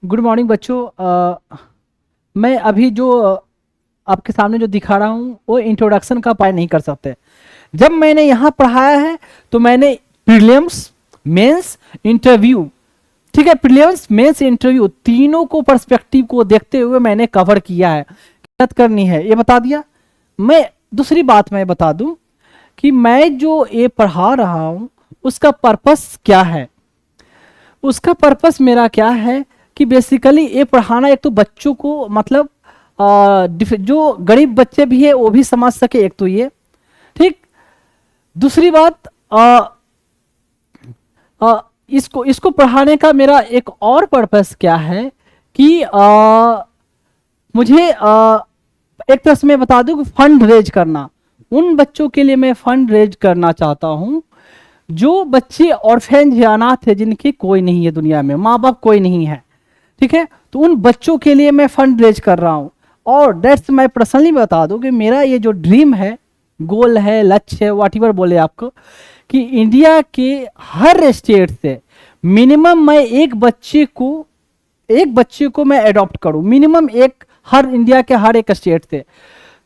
Good morning बच्चों। मैं अभी जो आपके सामने जो दिखा रहा हूँ वो इंट्रोडक्शन का पार्ट नहीं कर सकते। जब मैंने यहाँ पढ़ाया है तो मैंने प्रीलिम्स, मेंस, इंटरव्यू, ठीक है, प्रीलिम्स मेंस इंटरव्यू तीनों को पर्सपेक्टिव को देखते हुए मैंने कवर किया है। मेहनत करनी है ये बता दिया। मैं दूसरी बात मैं बता दूं कि मैं जो ये पढ़ा रहा हूँ उसका पर्पस क्या है। उसका पर्पस मेरा क्या है कि बेसिकली ये पढ़ाना एक तो बच्चों को मतलब जो गरीब बच्चे भी है वो भी समझ सके, एक तो ये ठीक। दूसरी बात इसको इसको पढ़ाने का मेरा एक और पर्पस क्या है कि मुझे एक तरह से मैं बता दूं कि फंड रेज करना। उन बच्चों के लिए मैं फंड रेज करना चाहता हूं जो बच्चे ऑर्फेन या अनाथ है, जिनके कोई नहीं है दुनिया में, माँ बाप कोई नहीं है, ठीक है। तो उन बच्चों के लिए मैं फंड रेज कर रहा हूँ। और डेट्स मैं पर्सनली बता दूं कि मेरा ये जो ड्रीम है, गोल है, लक्ष्य है, वाट एवर बोले आपको, कि इंडिया के हर स्टेट से मिनिमम मैं एक बच्चे को मैं अडॉप्ट करूं, मिनिमम एक, हर इंडिया के हर एक स्टेट से।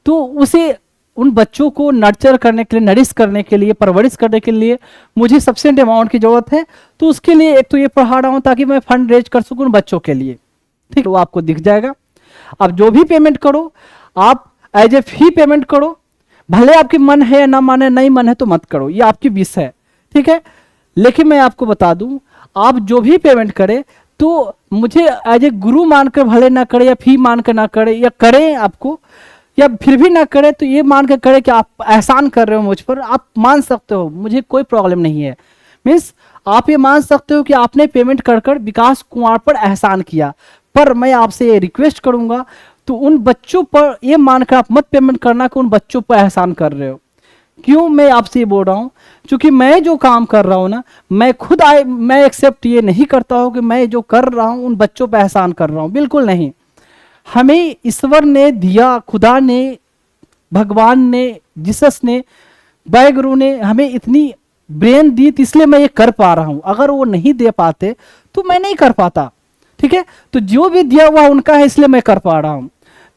तो उसे उन बच्चों को नर्चर करने के लिए, नरिश करने के लिए, परवरिश करने के लिए मुझे सफिशिएंट अमाउंट की जरूरत है। तो उसके लिए एक तो ये पढ़ा रहा हूं ताकि मैं फंड रेज कर सकूं उन बच्चों के लिए, ठीक है। वो आपको दिख जाएगा। आप जो भी पेमेंट करो, आप एज ए फी पेमेंट करो, भले आपकी मन है या ना माने, नहीं मन है तो मत करो, ये आपकी विश है, ठीक है। लेकिन मैं आपको बता दूं, आप जो भी पेमेंट करें तो मुझे एज ए गुरु मानकर भले ना करे, या फी मानकर ना करे, या करें आपको, या फिर भी ना करे तो ये मान कर करे कि आप एहसान कर रहे हो मुझ पर। आप मान सकते हो, मुझे कोई प्रॉब्लम नहीं है। मीन्स आप ये मान सकते हो कि आपने पेमेंट कर कर विकास कुमार पर एहसान किया। पर मैं आपसे ये रिक्वेस्ट करूंगा तो उन बच्चों पर ये मानकर आप मत पेमेंट करना कि उन बच्चों पर एहसान कर रहे हो। क्यों मैं आपसे ये बोल रहा हूँ? क्योंकि मैं जो काम कर रहा हूँ ना, मैं खुद मैं एक्सेप्ट ये नहीं करता हूँ कि मैं जो कर रहा हूँ उन बच्चों पर एहसान कर रहा हूँ, बिल्कुल नहीं। हमें ईश्वर ने दिया, खुदा ने, भगवान ने, जीसस ने, वाहेगुरु ने हमें इतनी ब्रेन दी, तो इसलिए मैं ये कर पा रहा हूं। अगर वो नहीं दे पाते तो मैं नहीं कर पाता, ठीक है। तो जो भी दिया हुआ उनका है, इसलिए मैं कर पा रहा हूं।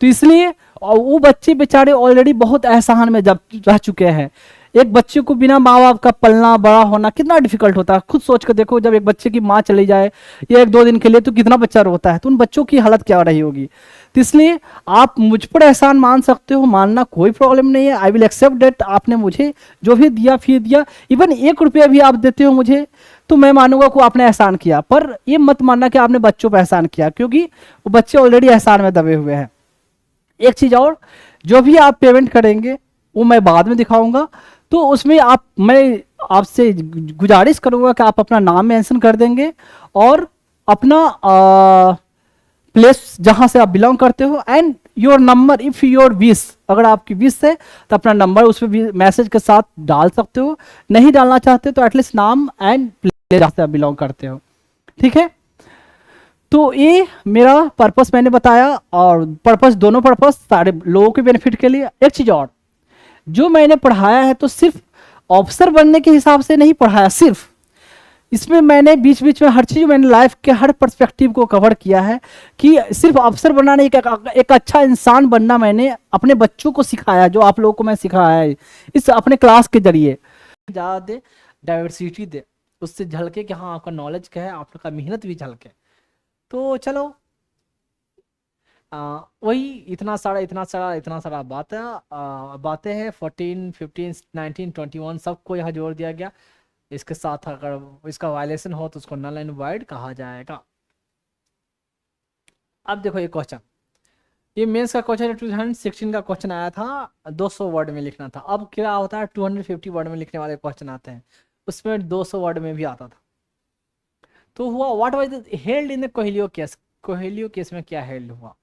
तो इसलिए और वो बच्चे बेचारे ऑलरेडी बहुत एहसान में जब रह चुके हैं। एक बच्चे को बिना माँ बाप का पलना बड़ा होना कितना डिफिकल्ट होता है, खुद सोच कर देखो। जब एक बच्चे की माँ चली जाए या एक दो दिन के लिए तो कितना बच्चा रोता है, तो उन बच्चों की हालत क्या रही होगी। तो इसलिए आप मुझ पर एहसान मान सकते हो, मानना कोई प्रॉब्लम नहीं है। I will accept that. आपने मुझे जो भी दिया, फी दिया, इवन 1 रुपया भी आप देते हो मुझे, तो मैं मानूंगा को आपने एहसान किया। पर ये मत मानना कि आपने बच्चों पर एहसान किया, क्योंकि वो बच्चे ऑलरेडी एहसान में दबे हुए हैं। एक चीज और, जो भी आप पेमेंट करेंगे वो मैं बाद में दिखाऊंगा। तो उसमें मैं आपसे गुजारिश करूंगा कि आप अपना नाम मेंशन कर देंगे और अपना प्लेस जहां से आप बिलोंग करते हो, and your number if your wish. अगर आपकी विश है तो अपना नंबर उसमें भी मैसेज के साथ डाल सकते हो। नहीं डालना चाहते तो एटलीस्ट नाम एंड प्लेस जहां से आप बिलोंग करते हो, ठीक है। तो ये मेरा पर्पस मैंने बताया, और पर्पस, दोनों पर्पस सारे लोगों के बेनिफिट के लिए। एक चीज और, जो मैंने पढ़ाया है तो सिर्फ ऑफिसर बनने के हिसाब से नहीं पढ़ाया, सिर्फ इसमें मैंने बीच बीच में हर चीज, मैंने लाइफ के हर पर्सपेक्टिव को कवर किया है। कि सिर्फ अफसर बनना नहीं, एक अच्छा इंसान बनना मैंने अपने बच्चों को सिखाया, जो आप लोगों को मैं सिखाया है इस अपने क्लास के जरिए। ज़्यादा दे, डाइवर्सिटी दे, उससे झलके कि हाँ आपका नॉलेज क्या है, आपका मेहनत भी झलके। तो चलो, वही इतना सारा बातें हैं। 14, 15, 19, 21 सबको यहाँ जोड़ दिया गया। इसके साथ अगर इसका वायलेशन हो तो उसको नल एंड वाइड कहा जाएगा। अब देखो ये क्वेश्चन, ये मेंस का क्वेश्चन 2016 का क्वेश्चन आया था। 200 वर्ड में लिखना था। अब क्या होता है, 250 वर्ड में लिखने वाले क्वेश्चन आते हैं, उसमें 200 वर्ड में भी आता था। तो हुआ what was held in the Coelho case. Coelho case में क्या हेल्ड हुआ,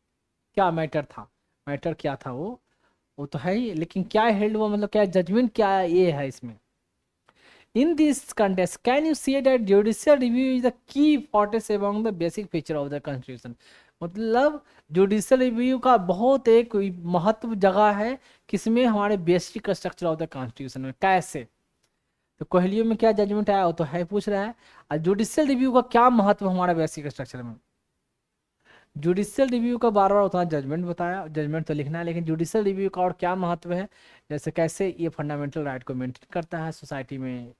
क्या मैटर था, मैटर क्या था वो तो है ही, लेकिन क्या हेल्ड हुआ, मतलब क्या जजमेंट क्या ये है इसमें। In this context, can you say that judicial review is the key fortress among the basic feature of the constitution? मतलब जुडिशियल रिव्यू का बहुत एक महत्व जगह है किसमें, हमारे basic structure of the constitution में। कैसे? तो कोहलियों में क्या जजमेंट आया वो तो है पूछ रहा है, और जुडिशियल रिव्यू का क्या महत्व हमारा बेसिक स्ट्रक्चर में। जुडिशियल रिव्यू का बार बार उतना जजमेंट बताया, जजमेंट तो लिखना है, लेकिन जुडिशियल रिव्यू का और क्या महत्व है, जैसे कैसे ये फंडामेंटल राइट को मेंटेन करता है, सोसाइटी में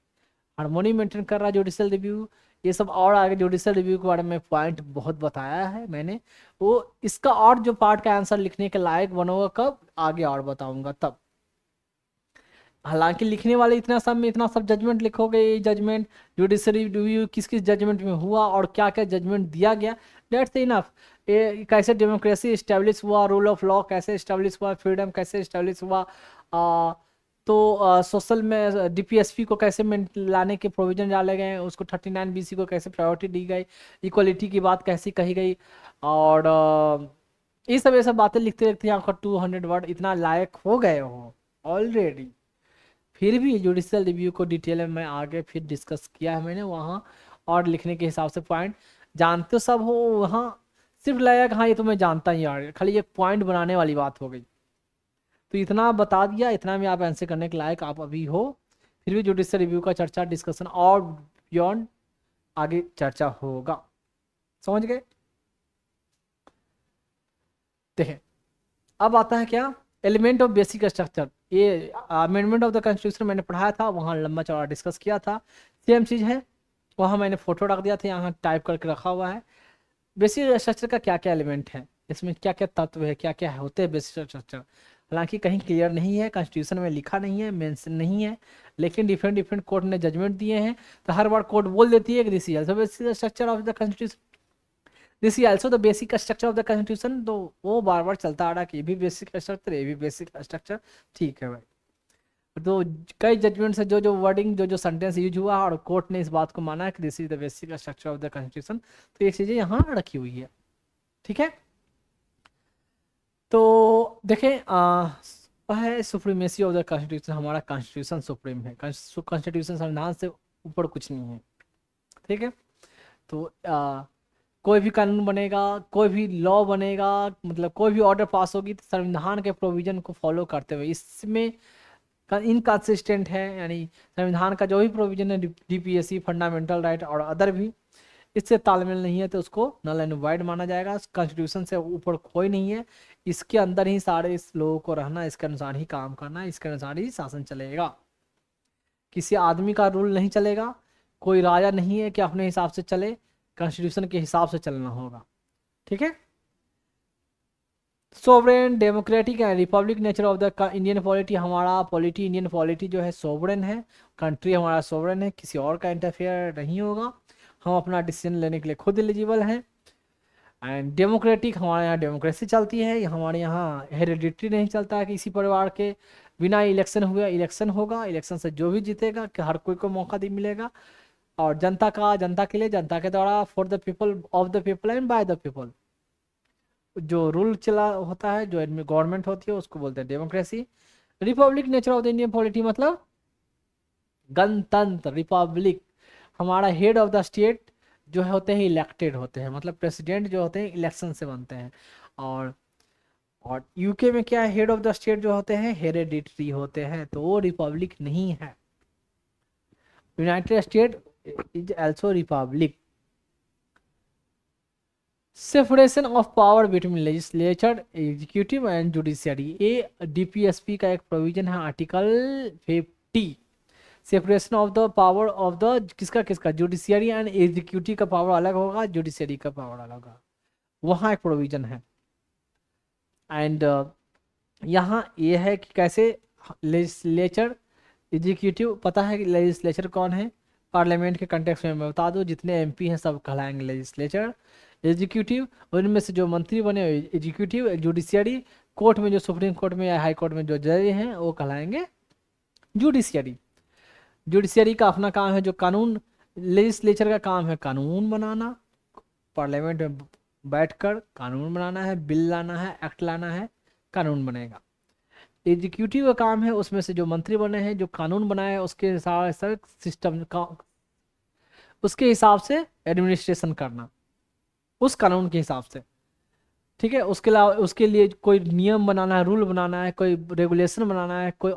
हार्मोनी मेंटेन कर रहा है जुडिशियल रिव्यू, ये सब। और आगे जुडिशियल रिव्यू के बारे में पॉइंट बहुत बताया है मैंने, वो इसका और जो पार्ट का आंसर लिखने के लायक बनोगा कब, आगे और बताऊंगा तब। हालांकि लिखने वाले इतना सब में इतना सब जजमेंट लिखोगे, ये जजमेंट जुडिशरी रिव्यू किस किस जजमेंट में हुआ और क्या क्या जजमेंट दिया गया, दैट्स इनफ। ये कैसे डेमोक्रेसी इस्टेब्लिश हुआ, रूल ऑफ लॉ कैसे इस्टेब्लिश हुआ, फ्रीडम कैसे इस्टेब्लिश हुआ, तो सोशल में डीपीएसपी को कैसे लाने के प्रोविजन डाले गए, उसको 39 बीसी को कैसे प्रायोरिटी दी गई, इक्वलिटी की बात कैसी कही गई, और ये सब बातें लिखते लिखते यहाँ पर 200 वर्ड इतना लायक हो गए हो ऑलरेडी। फिर भी जुडिशियल रिव्यू को डिटेल में मैं आगे फिर डिस्कस किया है मैंने वहाँ, और लिखने के हिसाब से पॉइंट जानते हो सब हो वहाँ, सिर्फ लगेगा कि हाँ ये तो मैं जानता ही यार, खाली एक पॉइंट बनाने वाली बात हो गई। तो इतना बता दिया, इतना भी आप आंसर करने के लायक आप अभी हो। फिर भी जुडिशियल रिव्यू का चर्चा डिस्कशन और बियॉन्ड आगे चर्चा होगा, समझ गए। देखें अब आता है क्या, एलिमेंट ऑफ बेसिक स्ट्रक्चर। ये अमेंडमेंट ऑफ द कॉन्स्टिट्यूशन मैंने पढ़ाया था, वहाँ लंबा चौड़ा डिस्कस किया था, सेम चीज़ है, वहाँ मैंने फोटो रख दिया था, यहाँ टाइप करके रखा हुआ है। बेसिक स्ट्रक्चर का क्या क्या एलिमेंट है, इसमें क्या क्या तत्व है, क्या क्या होते हैं बेसिक स्ट्रक्चर। हालांकि कहीं क्लियर नहीं है, कॉन्स्टिट्यूशन में लिखा नहीं है, मेंशन नहीं है, लेकिन डिफरेंट डिफरेंट कोर्ट ने जजमेंट दिए हैं, तो हर बार कोर्ट बोल देती है कि this is also basic structure of the constitution, this is also the basic structure of the constitution. तो वो बार बार चलता आ रहा है कि ये भी बेसिक स्ट्रक्चर, ये भी बेसिक स्ट्रक्चर, ठीक है भाई। तो कई जजमेंट से जो जो वर्डिंग जो जो सेंटेंस यूज हुआ और कोर्ट ने इस बात को माना कि this is the basic structure of the constitution, तो ये चीज़ें यहाँ रखी हुई है, ठीक है। तो देखें वह है सुप्रीमेसी ऑफ द कॉन्स्टिट्यूशन, हमारा कॉन्स्टिट्यूशन सुप्रीम है, कॉन्स्टिट्यूशन संविधान से ऊपर कुछ नहीं है, ठीक है। तो कोई भी कानून बनेगा, कोई भी लॉ बनेगा, मतलब कोई भी ऑर्डर पास होगी तो संविधान के प्रोविजन को फॉलो करते हुए, इसमें इनकंसिस्टेंट है, यानी संविधान का जो भी प्रोविजन है, डीपीएससी, फंडामेंटल राइट और अदर भी, इससे तालमेल नहीं है तो उसको नल एंड वाइड माना जाएगा। कॉन्स्टिट्यूशन से ऊपर कोई नहीं है, इसके अंदर ही सारे इस लोगों को रहना, इसके अनुसार ही काम करना, इसके अनुसार ही शासन चलेगा। किसी आदमी का रूल नहीं चलेगा, कोई राजा नहीं है कि अपने हिसाब से चले, कॉन्स्टिट्यूशन के हिसाब से चलना होगा, ठीक है। Sovereign, democratic and Republic nature of the Indian polity, हमारा पॉलिटी, इंडियन पॉलिटी जो है सोवरेन है, कंट्री हमारा सोवरेन है, किसी और का इंटरफेयर नहीं होगा, हम अपना डिसीजन लेने के लिए खुद एलिजिबल हैं। एंड डेमोक्रेटिक, हमारे यहाँ डेमोक्रेसी चलती है, हमारे यहाँ हेरिडिटरी नहीं चलता है कि इसी परिवार के बिना इलेक्शन हुए, इलेक्शन होगा, इलेक्शन से जो भी जीतेगा कि हर कोई को मौका दी मिलेगा, और जनता का, जनता के लिए, जनता के द्वारा, for the people, of the people and by the people, जो रूल चला होता है, जो गवर्नमेंट होती है उसको बोलते हैं democracy. Republic nature of the Indian polity मतलब गणतंत्र, रिपब्लिक, हमारा हेड ऑफ द स्टेट जो होते हैं इलेक्टेड होते हैं, मतलब प्रेसिडेंट जो होते हैं इलेक्शन से बनते हैं। और यूके में क्या है, हेड ऑफ द स्टेट जो होते हैं हेरेडिटरी होते हैं, तो वो रिपब्लिक नहीं है। United state is also Republic. Separation of power between legislature, executive and judiciary, ये डीपीएसपी का एक प्रोविजन है, article 50। Separation of the power of the किसका किसका, जुडिशियरी एंड एग्जीक्यूटिव का पावर अलग होगा, जुडिशियरी का पावर अलग होगा, वहाँ एक प्रोविजन है। एंड यहाँ ये है कि कैसे लेजिस्लेचर, एग्जीक्यूटिव, पता है कि लेजिस्लेचर कौन है, पार्लियामेंट के कंटेक्स्ट में मैं बता दूं, जितने एमपी हैं सब कहलाएंगे लेजिस्लेचर। एग्जीक्यूटिव, उनमें से जो मंत्री बने एग्जीक्यूटिव। जुडिशियरी, कोर्ट में जो सुप्रीम कोर्ट में या हाई कोर्ट में जो जज हैं वो कहलाएंगे जुडिशियरी। जुडिशियरी का अपना काम है जो कानून, लेजिस्लेचर का काम है कानून बनाना, पार्लियामेंट में बैठकर कानून बनाना है, बिल लाना है, एक्ट लाना है, कानून बनेगा। एग्जीक्यूटिव का काम है उसमें से जो मंत्री बने हैं जो कानून बनाए उसके हिसाब से सिस्टम का, उसके हिसाब से एडमिनिस्ट्रेशन करना, उस कानून के हिसाब से, ठीक है। उसके अलावा उसके लिए कोई नियम बनाना है, रूल बनाना है, कोई रेगुलेशन बनाना है, कोई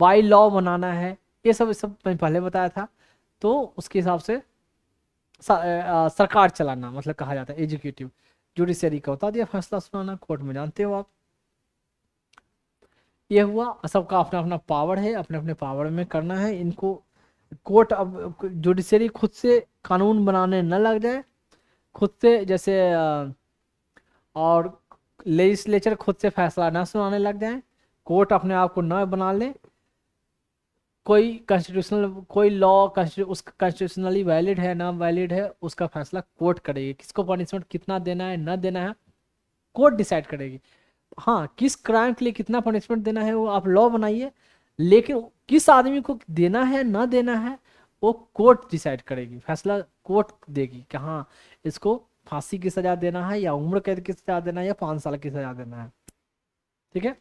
बाई लॉ बनाना है, ये सब मैं पहले बताया था। तो उसके हिसाब से सरकार चलाना मतलब कहा जाता है एग्जीक्यूटिव। जुडिशरी का होता दिया फैसला सुनाना, कोर्ट में जानते हो आप। ये हुआ, सबका अपना अपना पावर है, अपने अपने पावर में करना है इनको। कोर्ट अब जुडिशरी खुद से कानून बनाने न लग जाए, खुद से जैसे और लेजिस्लेचर खुद से फैसला ना सुनाने लग जाए, कोर्ट अपने आप को न बना ले। कोई कॉन्स्टिट्यूशनल कोई लॉ उस कॉन्स्टिट्यूशनली वैलिड है ना वैलिड है, उसका फैसला कोर्ट करेगी। किसको पनिशमेंट कितना देना है न देना है, कोर्ट डिसाइड करेगी। हाँ, किस क्राइम के लिए कितना पनिशमेंट देना है वो आप लॉ बनाइए, लेकिन किस आदमी को देना है ना देना है वो कोर्ट डिसाइड करेगी, फैसला कोर्ट देगी कि हाँ इसको फांसी की सजा देना है या उम्र कैद की सजा देना है या 5 साल की सजा देना है। ठीक है,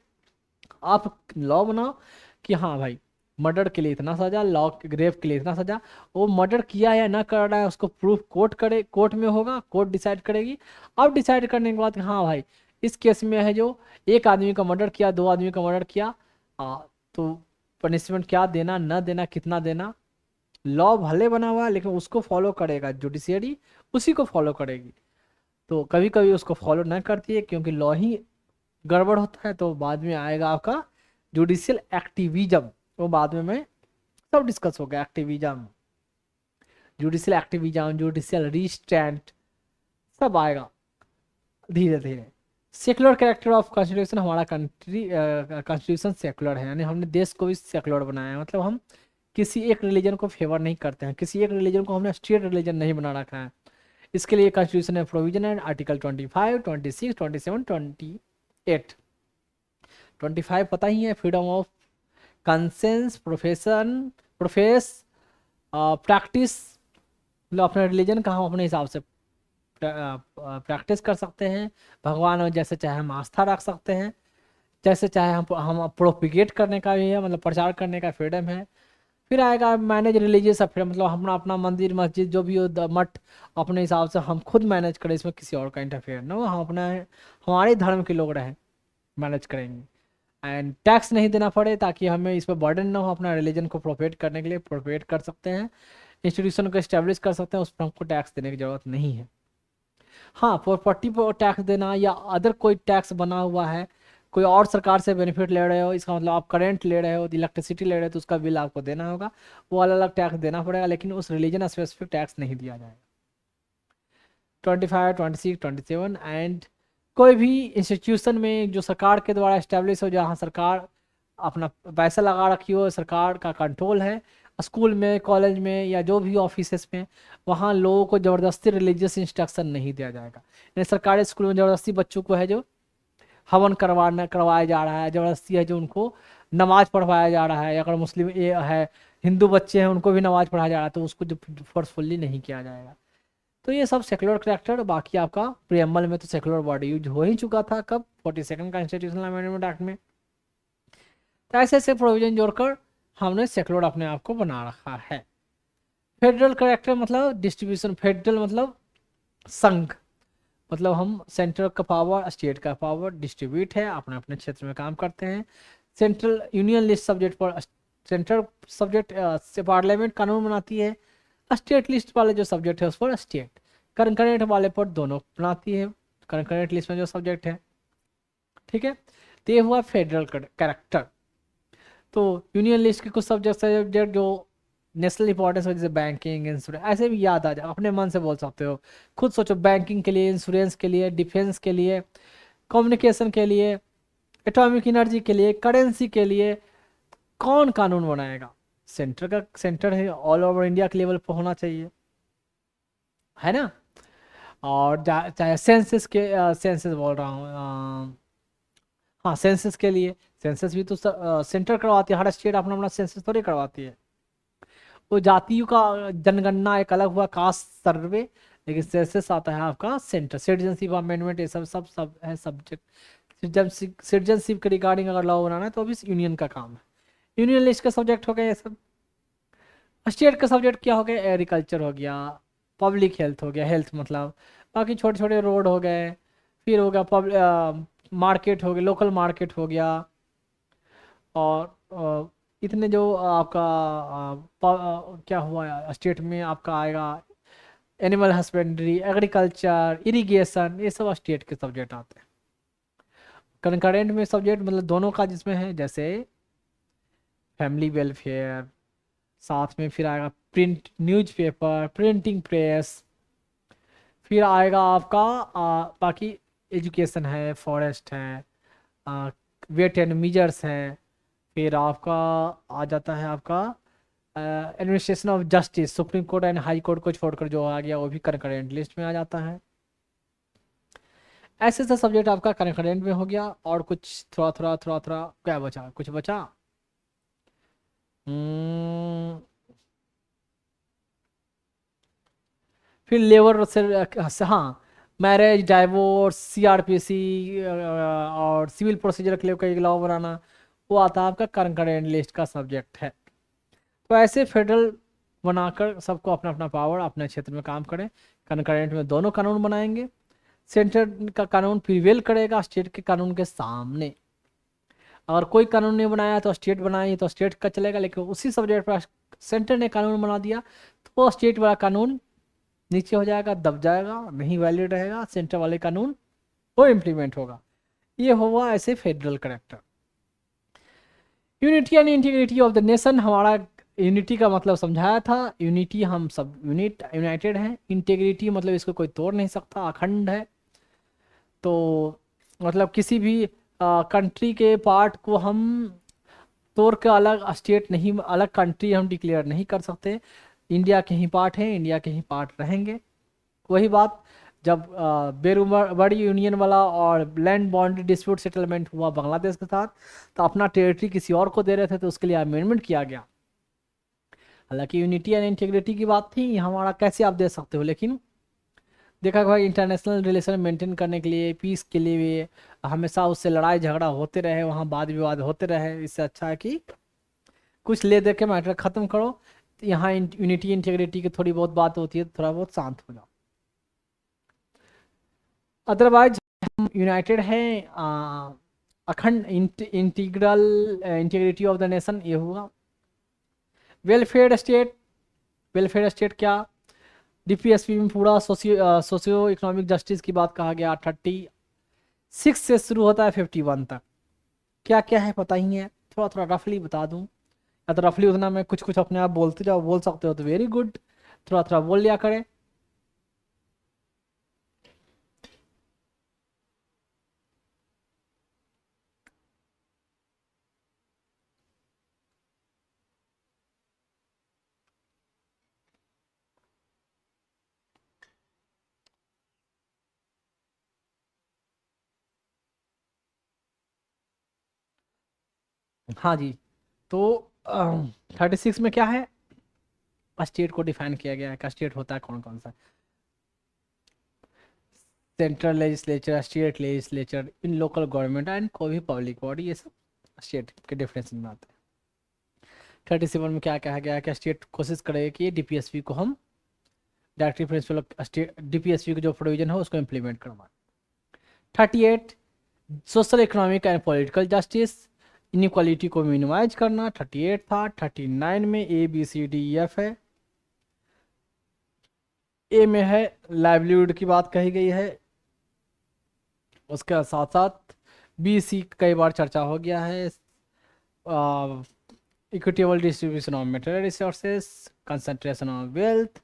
आप लॉ बनाओ कि हाँ भाई मर्डर के लिए इतना सजा, लॉ रेप के लिए इतना सजा। वो मर्डर किया है या ना कर रहा है उसको प्रूफ कोर्ट करे, कोर्ट में होगा, कोर्ट डिसाइड करेगी। अब डिसाइड करने के बाद हाँ भाई इस केस में है जो एक आदमी का मर्डर किया, 2 आदमी का मर्डर किया, तो पनिशमेंट क्या देना न देना, कितना देना, लॉ भले बना हुआ है लेकिन उसको फॉलो करेगा जुडिशियरी, उसी को फॉलो करेगी। तो कभी कभी उसको फॉलो न करती है क्योंकि लॉ ही गड़बड़ होता है, तो बाद में आएगा आपका जुडिशियल एक्टिविज्म। वो बाद में मैं सब डिस्कस हो गया, activism, judicial activism, judicial restraint सब आएगा धीरे धीरे। सेकुलर कैरेक्टर ऑफ कॉन्स्टिट्यूशन, हमारा कॉन्स्टिट्यूशन सेकुलर है, यानी हमने देश को भी सेकुलर बनाया है। मतलब हम किसी एक रिलीजन को फेवर नहीं करते हैं, किसी एक रिलीजन को हमने स्टेट रिलीजन नहीं बना रखा है। इसके लिए कॉन्स्टिट्यूशन में प्रोविजन है आर्टिकल 25, 26, 27, 28। 25 पता ही है, freedom of conscience, profess, practise, मतलब अपने रिलीजन का हम अपने हिसाब से प्रैक्टिस कर सकते हैं। भगवान और जैसे चाहे हम आस्था रख सकते हैं, जैसे चाहे हम प्रोपिगेट करने का भी है, मतलब प्रचार करने का फ्रीडम है। फिर आएगा मैनेज रिलीजियस अफेयर, मतलब हम अपना मंदिर मस्जिद जो भी हो मठ अपने हिसाब से हम खुद मैनेज करें, इसमें किसी और का इंटरफेयर ना हो, हम अपना हमारे धर्म के लोग रहें, मैनेज करेंगे। एंड टैक्स नहीं देना पड़े ताकि हमें इस पर बर्डन ना हो, अपना रिलीजन को प्रोपेट करने के लिए प्रोपेट कर सकते हैं, इंस्टीट्यूशन को इस्टेब्लिश कर सकते हैं, उस पर हमको टैक्स देने की ज़रूरत नहीं है। हाँ, प्रॉपर्टी पर टैक्स देना या अदर कोई टैक्स बना हुआ है, कोई और सरकार से बेनिफिट ले रहे हो, इसका मतलब आप करंट ले रहे हो, इलेक्ट्रिसिटी ले रहे हो, तो उसका बिल आपको देना होगा, वो अलग अलग टैक्स देना पड़ेगा, लेकिन उस रिलीजन स्पेसिफिक टैक्स नहीं दिया जाएगा। 25, 26, 27 एंड कोई भी इंस्टीट्यूशन में जो सरकार के द्वारा इस्टेब्लिश हो, जहाँ सरकार अपना पैसा लगा रखी हो, सरकार का कंट्रोल है, स्कूल में, कॉलेज में या जो भी ऑफिसेस में, वहाँ लोगों को ज़बरदस्ती रिलीजियस इंस्ट्रक्शन नहीं दिया जाएगा। यानी सरकारी स्कूल में ज़बरदस्ती बच्चों को है जो हवन करवाया जा रहा है, ज़बरदस्ती है जो उनको नमाज पढ़वाया जा रहा है, अगर मुस्लिम ये है हिंदू बच्चे हैं उनको भी नमाज पढ़ाया जा रहा है, तो उसको जो फोर्सफुल्ली नहीं किया जाएगा। तो ये सब सेकुलर करेक्टर। बाकी आपका प्रियम्बल में तो सेकुलर वर्ड यूज हो ही चुका था, कब 42nd कॉन्स्टिट्यूशनल अमेंडमेंट एक्ट में। तो ऐसे ऐसे प्रोविजन जोड़कर हमने सेकुलर अपने आप को बना रखा है। फेडरल करेक्टर मतलब डिस्ट्रीब्यूशन, फेडरल मतलब संघ, मतलब हम सेंट्रल का पावर स्टेट का पावर डिस्ट्रीब्यूट है, अपने अपने क्षेत्र में काम करते हैं। सेंट्रल यूनियन लिस्ट सब्जेक्ट पर सेंट्रल सब्जेक्ट से पार्लियामेंट कानून बनाती है, स्टेट लिस्ट वाले जो सब्जेक्ट है उस पर स्टेट, करंट वाले पर दोनों बनाती है, करंट लिस्ट में जो सब्जेक्ट है। ठीक है, तो ये हुआ फेडरल कैरेक्टर। तो यूनियन लिस्ट के कुछ सब्जेक्ट जो नेशनल इंपॉर्टेंस हो, जैसे बैंकिंग, इंश्योरेंस, ऐसे भी याद आ जाए, अपने मन से बोल सकते हो, खुद सोचो, बैंकिंग के लिए, इंश्योरेंस के लिए, डिफेंस के लिए, कम्युनिकेशन के लिए, एटॉमिक एनर्जी के लिए, करेंसी के लिए कौन कानून बनाएगा? सेंटर का, सेंटर है, ऑल ओवर इंडिया के लेवल पर होना चाहिए, है ना। और चाहे सेंसस के सेंसस बोल रहा हूँ, हाँ सेंसस के लिए, सेंसस भी तो सेंटर करवाती है, हर स्टेट अपना अपना सेंसस थोड़ी करवाती है। वो जातियों का जनगणना एक अलग हुआ, कास्ट सर्वे, लेकिन सेंसस आता है आपका सेंटर, सिटीजनशिप अमेंडमेंट, ये सब सब सब है सब्जेक्ट। सिटीजनशिप के रिगार्डिंग अगर लॉ बनाना है तो अभी इयूनियन का काम है। यूनियन लिस्ट का सब्जेक्ट हो गया ये सब। स्टेट का सब्जेक्ट क्या हो गया? एग्रीकल्चर हो गया, पब्लिक हेल्थ हो गया, हेल्थ मतलब बाकी छोटे छोटे रोड हो गए, फिर हो गया मार्केट हो गया, लोकल मार्केट हो गया, और इतने जो आपका क्या हुआ स्टेट में आपका आएगा, एनिमल हस्बेंड्री, एग्रीकल्चर, इरिगेशन, ये सब स्टेट के सब्जेक्ट आते हैं। कंकरेंट में सब्जेक्ट मतलब दोनों का जिसमें है, जैसे फैमिली वेलफेयर, साथ में फिर आएगा प्रिंट न्यूज़पेपर, प्रिंटिंग प्रेस, फिर आएगा आपका बाकी एजुकेशन है, फॉरेस्ट है, वेट एंड मीजर्स है, फिर आपका आ जाता है आपका administration of justice, supreme court and high court को छोड़कर जो आ गया वो भी करंट लिस्ट में आ जाता है। ऐसे ऐसे सब्जेक्ट आपका करंट में हो गया। और कुछ थोड़ा क्या बचा, कुछ बचा? हम्म, फिर लेबर से हाँ, मैरिज, डाइवोर्स, सीआरपीसी और सिविल प्रोसीजर के लिए कोई लॉ बनाना, वो आता है आपका करंट लिस्ट का सब्जेक्ट है। तो ऐसे फेडरल बनाकर सबको अपना अपना पावर अपने क्षेत्र में काम करें। कंकरेंट में दोनों कानून बनाएंगे, सेंटर का कानून प्रिवेल करेगा स्टेट के कानून के सामने। अगर कोई कानून नहीं बनाया तो स्टेट बनाए तो स्टेट का चलेगा, लेकिन उसी सब्जेक्ट पर सेंटर ने कानून बना दिया तो वो स्टेट वाला कानून नीचे हो जाएगा, दब जाएगा, नहीं वैलिड रहेगा, सेंटर वाले कानून वो इम्प्लीमेंट होगा। ये हुआ ऐसे federal character. Unity and integrity of the nation, हमारा यूनिटी का मतलब समझाया था। यूनिटी, हम सब यूनाइटेड हैं। इंटीग्रिटी मतलब इसको कोई तोड़ नहीं सकता, अखंड है। तो मतलब किसी भी कंट्री के पार्ट को हम तोड़ के अलग स्टेट नहीं, अलग कंट्री हम डिक्लेयर नहीं कर सकते। इंडिया के ही पार्ट हैं, इंडिया के ही पार्ट रहेंगे। वही बात जब बड़ी यूनियन वाला और लैंड बाउंड्री डिस्प्यूट सेटलमेंट हुआ बांग्लादेश के साथ, तो अपना टेरिटरी किसी और को दे रहे थे, तो उसके लिए अमेंडमेंट किया गया। हालांकि यूनिटी एंड इंटीग्रिटी की बात थी, हमारा कैसे आप दे सकते हो, लेकिन देखा कि भाई इंटरनेशनल रिलेशन मेंटेन करने के लिए, पीस के लिए भी हमेशा उससे लड़ाई झगड़ा होते रहे, वहाँ वाद विवाद होते रहे, इससे अच्छा है कि कुछ ले दे के मैटर खत्म करो। तो यहाँ यूनिटी इंटीग्रिटी की थोड़ी बहुत बात होती है, तो थोड़ा बहुत शांत हो जाओ। अदरवाइज हम यूनाइटेड हैं, अखंड integral integrity of the nation, ये हुआ। वेलफेयर स्टेट, वेलफेयर स्टेट क्या? डीपीएसपी में पूरा सोशियो इकोनॉमिक जस्टिस की बात कहा गया। 36 से शुरू होता है 51 तक। क्या क्या है पता ही है, थोड़ा थोड़ा रफली बता दूं, या तो रफली उतना मैं कुछ कुछ अपने आप बोलते जाओ, बोल सकते हो तो वेरी गुड, थोड़ा थोड़ा बोल लिया करें। हाँ जी। तो 36 में क्या है, स्टेट को डिफाइन किया गया है। का स्टेट होता है कौन कौन सा? Central legislature, state legislature, in local government and कोई भी पब्लिक बॉडी, ये सब स्टेट के डेफिनेशन में आते हैं। 37 में क्या कहा गया है कि स्टेट कोशिश करेगा कि डीपीएसपी को हम directive principle of state, DPSP का जो प्रोविजन है उसको इम्प्लीमेंट करवाएं। 38 social economic and political justice, inequality को मिनिमाइज करना, 38 था। 39 में ABCDEF है। ए में है लाइवलीहुड की बात कही गई है, उसके साथ साथ BC कई बार चर्चा हो गया है। Equitable distribution of material resources, concentration of wealth.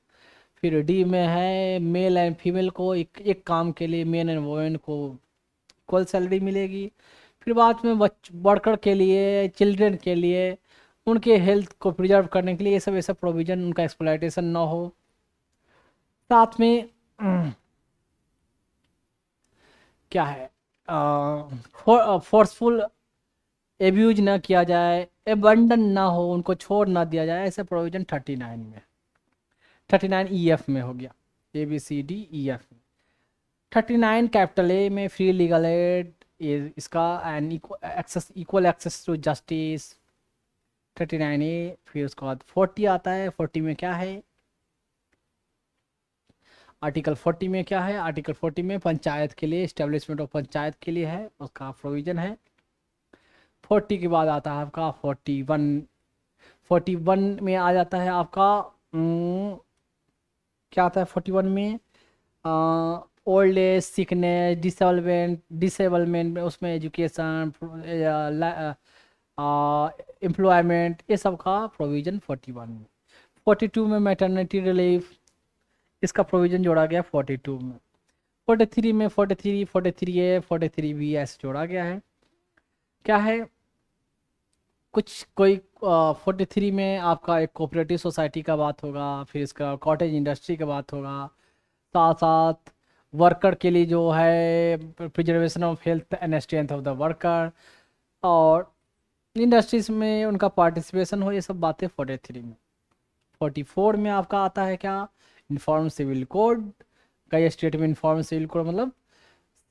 फिर डी में है मेल एंड फीमेल को एक काम के लिए मेन एंड वुमेन को इक्वल सैलरी मिलेगी। फिर बाद में वर्कर के लिए, चिल्ड्रन के लिए, उनके हेल्थ को प्रिजर्व करने के लिए ये सब ऐसा प्रोविजन, उनका एक्सप्लॉयटेशन ना हो। साथ में क्या है, फोर्सफुल एब्यूज ना किया जाए, एबंडन ना हो, उनको छोड़ ना दिया जाए, ऐसे प्रोविजन 39 में, 39EF में हो गया। ABCDEF में। 39 कैपिटल A में फ्री लीगल एड, ये इसका and equal access to justice, 39A। फिर उसके बाद 40 आता है। 40 में क्या है, आर्टिकल 40 में क्या है? आर्टिकल 40 में पंचायत के लिए, इस्टेब्लिशमेंट ऑफ पंचायत के लिए है, उसका प्रोविजन है। 40 के बाद आता है आपका 41। 41 में आ जाता है आपका क्या आता है 41 में? ओल्ड एज, सिकनेस, डिसेबलमेंट, उसमें एजुकेशन, एम्प्लॉयमेंट, ये सब का प्रोविज़न 41 में। 42 में मैटरनिटी रिलीफ, इसका प्रोविज़न जोड़ा गया 42 में। 43 में 43 ए 43 बी ऐसे जोड़ा गया है। क्या है, कुछ कोई 43 में आपका एक कोऑपरेटिव सोसाइटी का बात होगा, फिर इसका कॉटेज इंडस्ट्री का बात होगा, साथ साथ वर्कर के लिए जो है preservation of health and strength of the worker, और इंडस्ट्रीज में उनका पार्टिसिपेशन हो, ये सब बातें 43 में। 44 में आपका आता है क्या? Uniform civil code. कई स्टेट में इन्फॉर्म सिविल कोड मतलब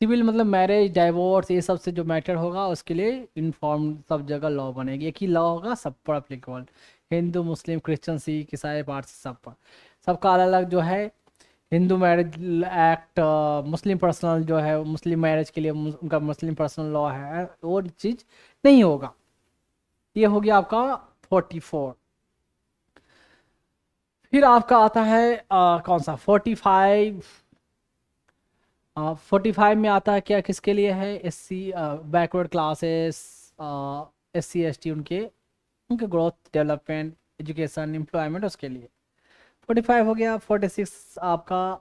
सिविल मतलब मैरिज, डाइवोर्स, ये सब से जो मैटर होगा उसके लिए इन्फॉर्म सब जगह लॉ बनेगी, एक ही लॉ होगा सब पर applicable, Hindu Muslim Christian Sikh ईसाई पारसी सब पर। सबका अलग अलग जो है, हिंदू मैरिज एक्ट, मुस्लिम पर्सनल जो है मुस्लिम मैरिज के लिए उनका मुस्लिम पर्सनल लॉ है, वो चीज़ नहीं होगा। ये हो गया आपका 44। फिर आपका आता है कौन सा 45? 45 में आता है क्या, किसके लिए है? SC backward classes, SC ST, उनके उनके ग्रोथ डेवलपमेंट एजुकेशन एम्प्लॉयमेंट, उसके लिए 45 हो गया। 46 आपका,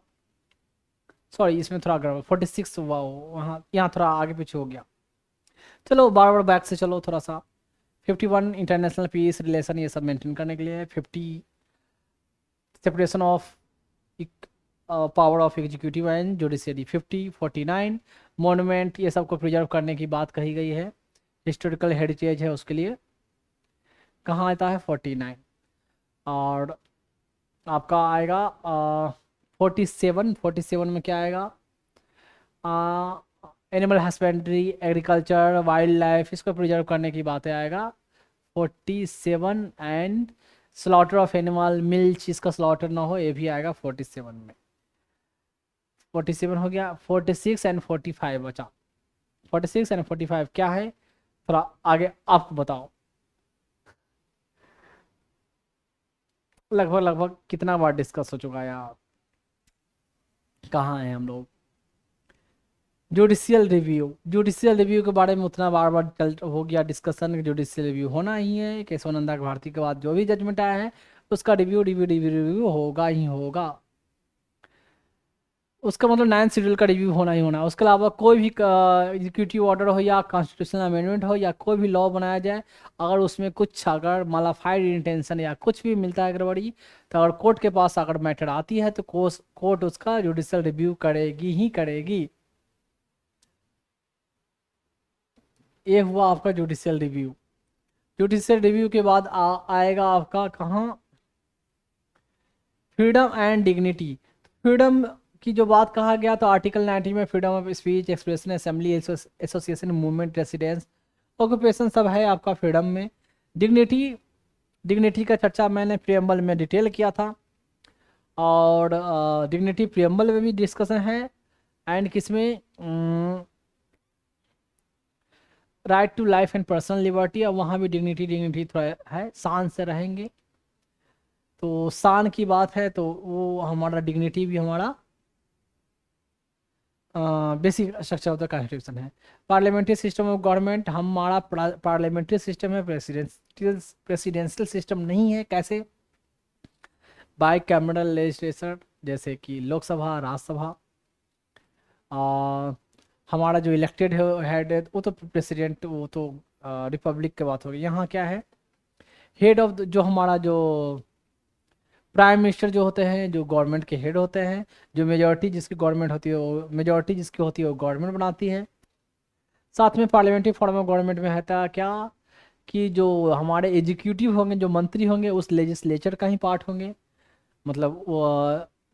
सॉरी इसमें थोड़ा गड़बड़, 46 हुआ वहाँ, यहाँ थोड़ा आगे पीछे हो गया। चलो बार बार बैक से चलो थोड़ा सा। 51 इंटरनेशनल पीस रिलेशन, ये सब मेंटेन करने के लिए है। 50 separation of power of executive and judiciary. 49 monument, ये सब को प्रिजर्व करने की बात कही गई है, हिस्टोरिकल हेरिटेज है उसके लिए। कहाँ आता है 49? और आपका आएगा 47 में क्या आएगा? Animal husbandry, agriculture, wild life, इसको प्रिजर्व करने की बातें आएगा 47। And slaughter of animal, milch, इसका स्लॉटर ना हो, ये भी आएगा 47 में। 47 हो गया। 46 एंड 45 बचा। 46 एंड 45 क्या है, थोड़ा आगे आप बताओ। लगभग लगभग कितना बार डिस्कस हो चुका है यार, कहाँ है हम लोग? जुडिशियल रिव्यू के बारे में उतना बार बार चल हो गया डिस्कशन। जुडिशियल रिव्यू होना ही है, केशवानंदा भारती के बाद जो भी जजमेंट आया है उसका रिव्यू होगा ही होगा। उसका मतलब 9 शेड्यूल का रिव्यू होना ही होना है। उसके अलावा कोई भी एग्जीक्यूटिव ऑर्डर हो या कॉन्स्टिट्यूशनल अमेंडमेंट हो या कोई भी लॉ बनाया जाए, अगर उसमें कुछ अगर मॉडिफाइड इंटेंशन या कुछ भी मिलता है गड़बड़ी, तो अगर कोर्ट के पास अगर मैटर आती है तो कोर्ट उसका जुडिशियल रिव्यू करेगी ही करेगी। ये हुआ आपका जुडिशियल रिव्यू। जुडिशियल रिव्यू के बाद आएगा आपका कहाँ? Freedom and dignity. फ्रीडम की जो बात कहा गया तो आर्टिकल 90 में freedom of speech, expression, assembly, association, movement, residence, occupation सब है आपका फ्रीडम में। डिग्निटी का चर्चा मैंने प्रियम्बल में डिटेल किया था, और डिग्निटी प्रियम्बल में भी डिस्कशन है। एंड किसमें? Right to life and personal liberty, और वहाँ भी डिग्निटी थोड़ा है, शान से रहेंगे। तो शान की बात है तो वो हमारा डिग्निटी भी हमारा basic structure of the constitution है। पार्लियामेंट्री सिस्टम ऑफ गवर्नमेंट, हमारा पार्लियामेंट्री सिस्टम है, प्रेसिडेंशियल सिस्टम नहीं है। कैसे? बाई कैमरल लेजिस्लेचर, जैसे कि लोकसभा, राज्यसभा। हमारा जो इलेक्टेड हेड है वो तो प्रेसिडेंट, वो तो रिपब्लिक की बात होगी। यहाँ क्या है, हेड ऑफ जो हमारा जो प्राइम मिनिस्टर जो होते हैं, जो गवर्नमेंट के हेड होते हैं, जो मेजॉरिटी जिसकी गवर्नमेंट होती है, वो मेजॉरिटी जिसकी होती है वो गवर्नमेंट बनाती है। साथ में पार्लियामेंट्री फॉर्म ऑफ गवर्नमेंट में रहता क्या, कि जो हमारे एग्जीक्यूटिव होंगे, जो मंत्री होंगे, उस लेजिस्लेचर का ही पार्ट होंगे, मतलब वो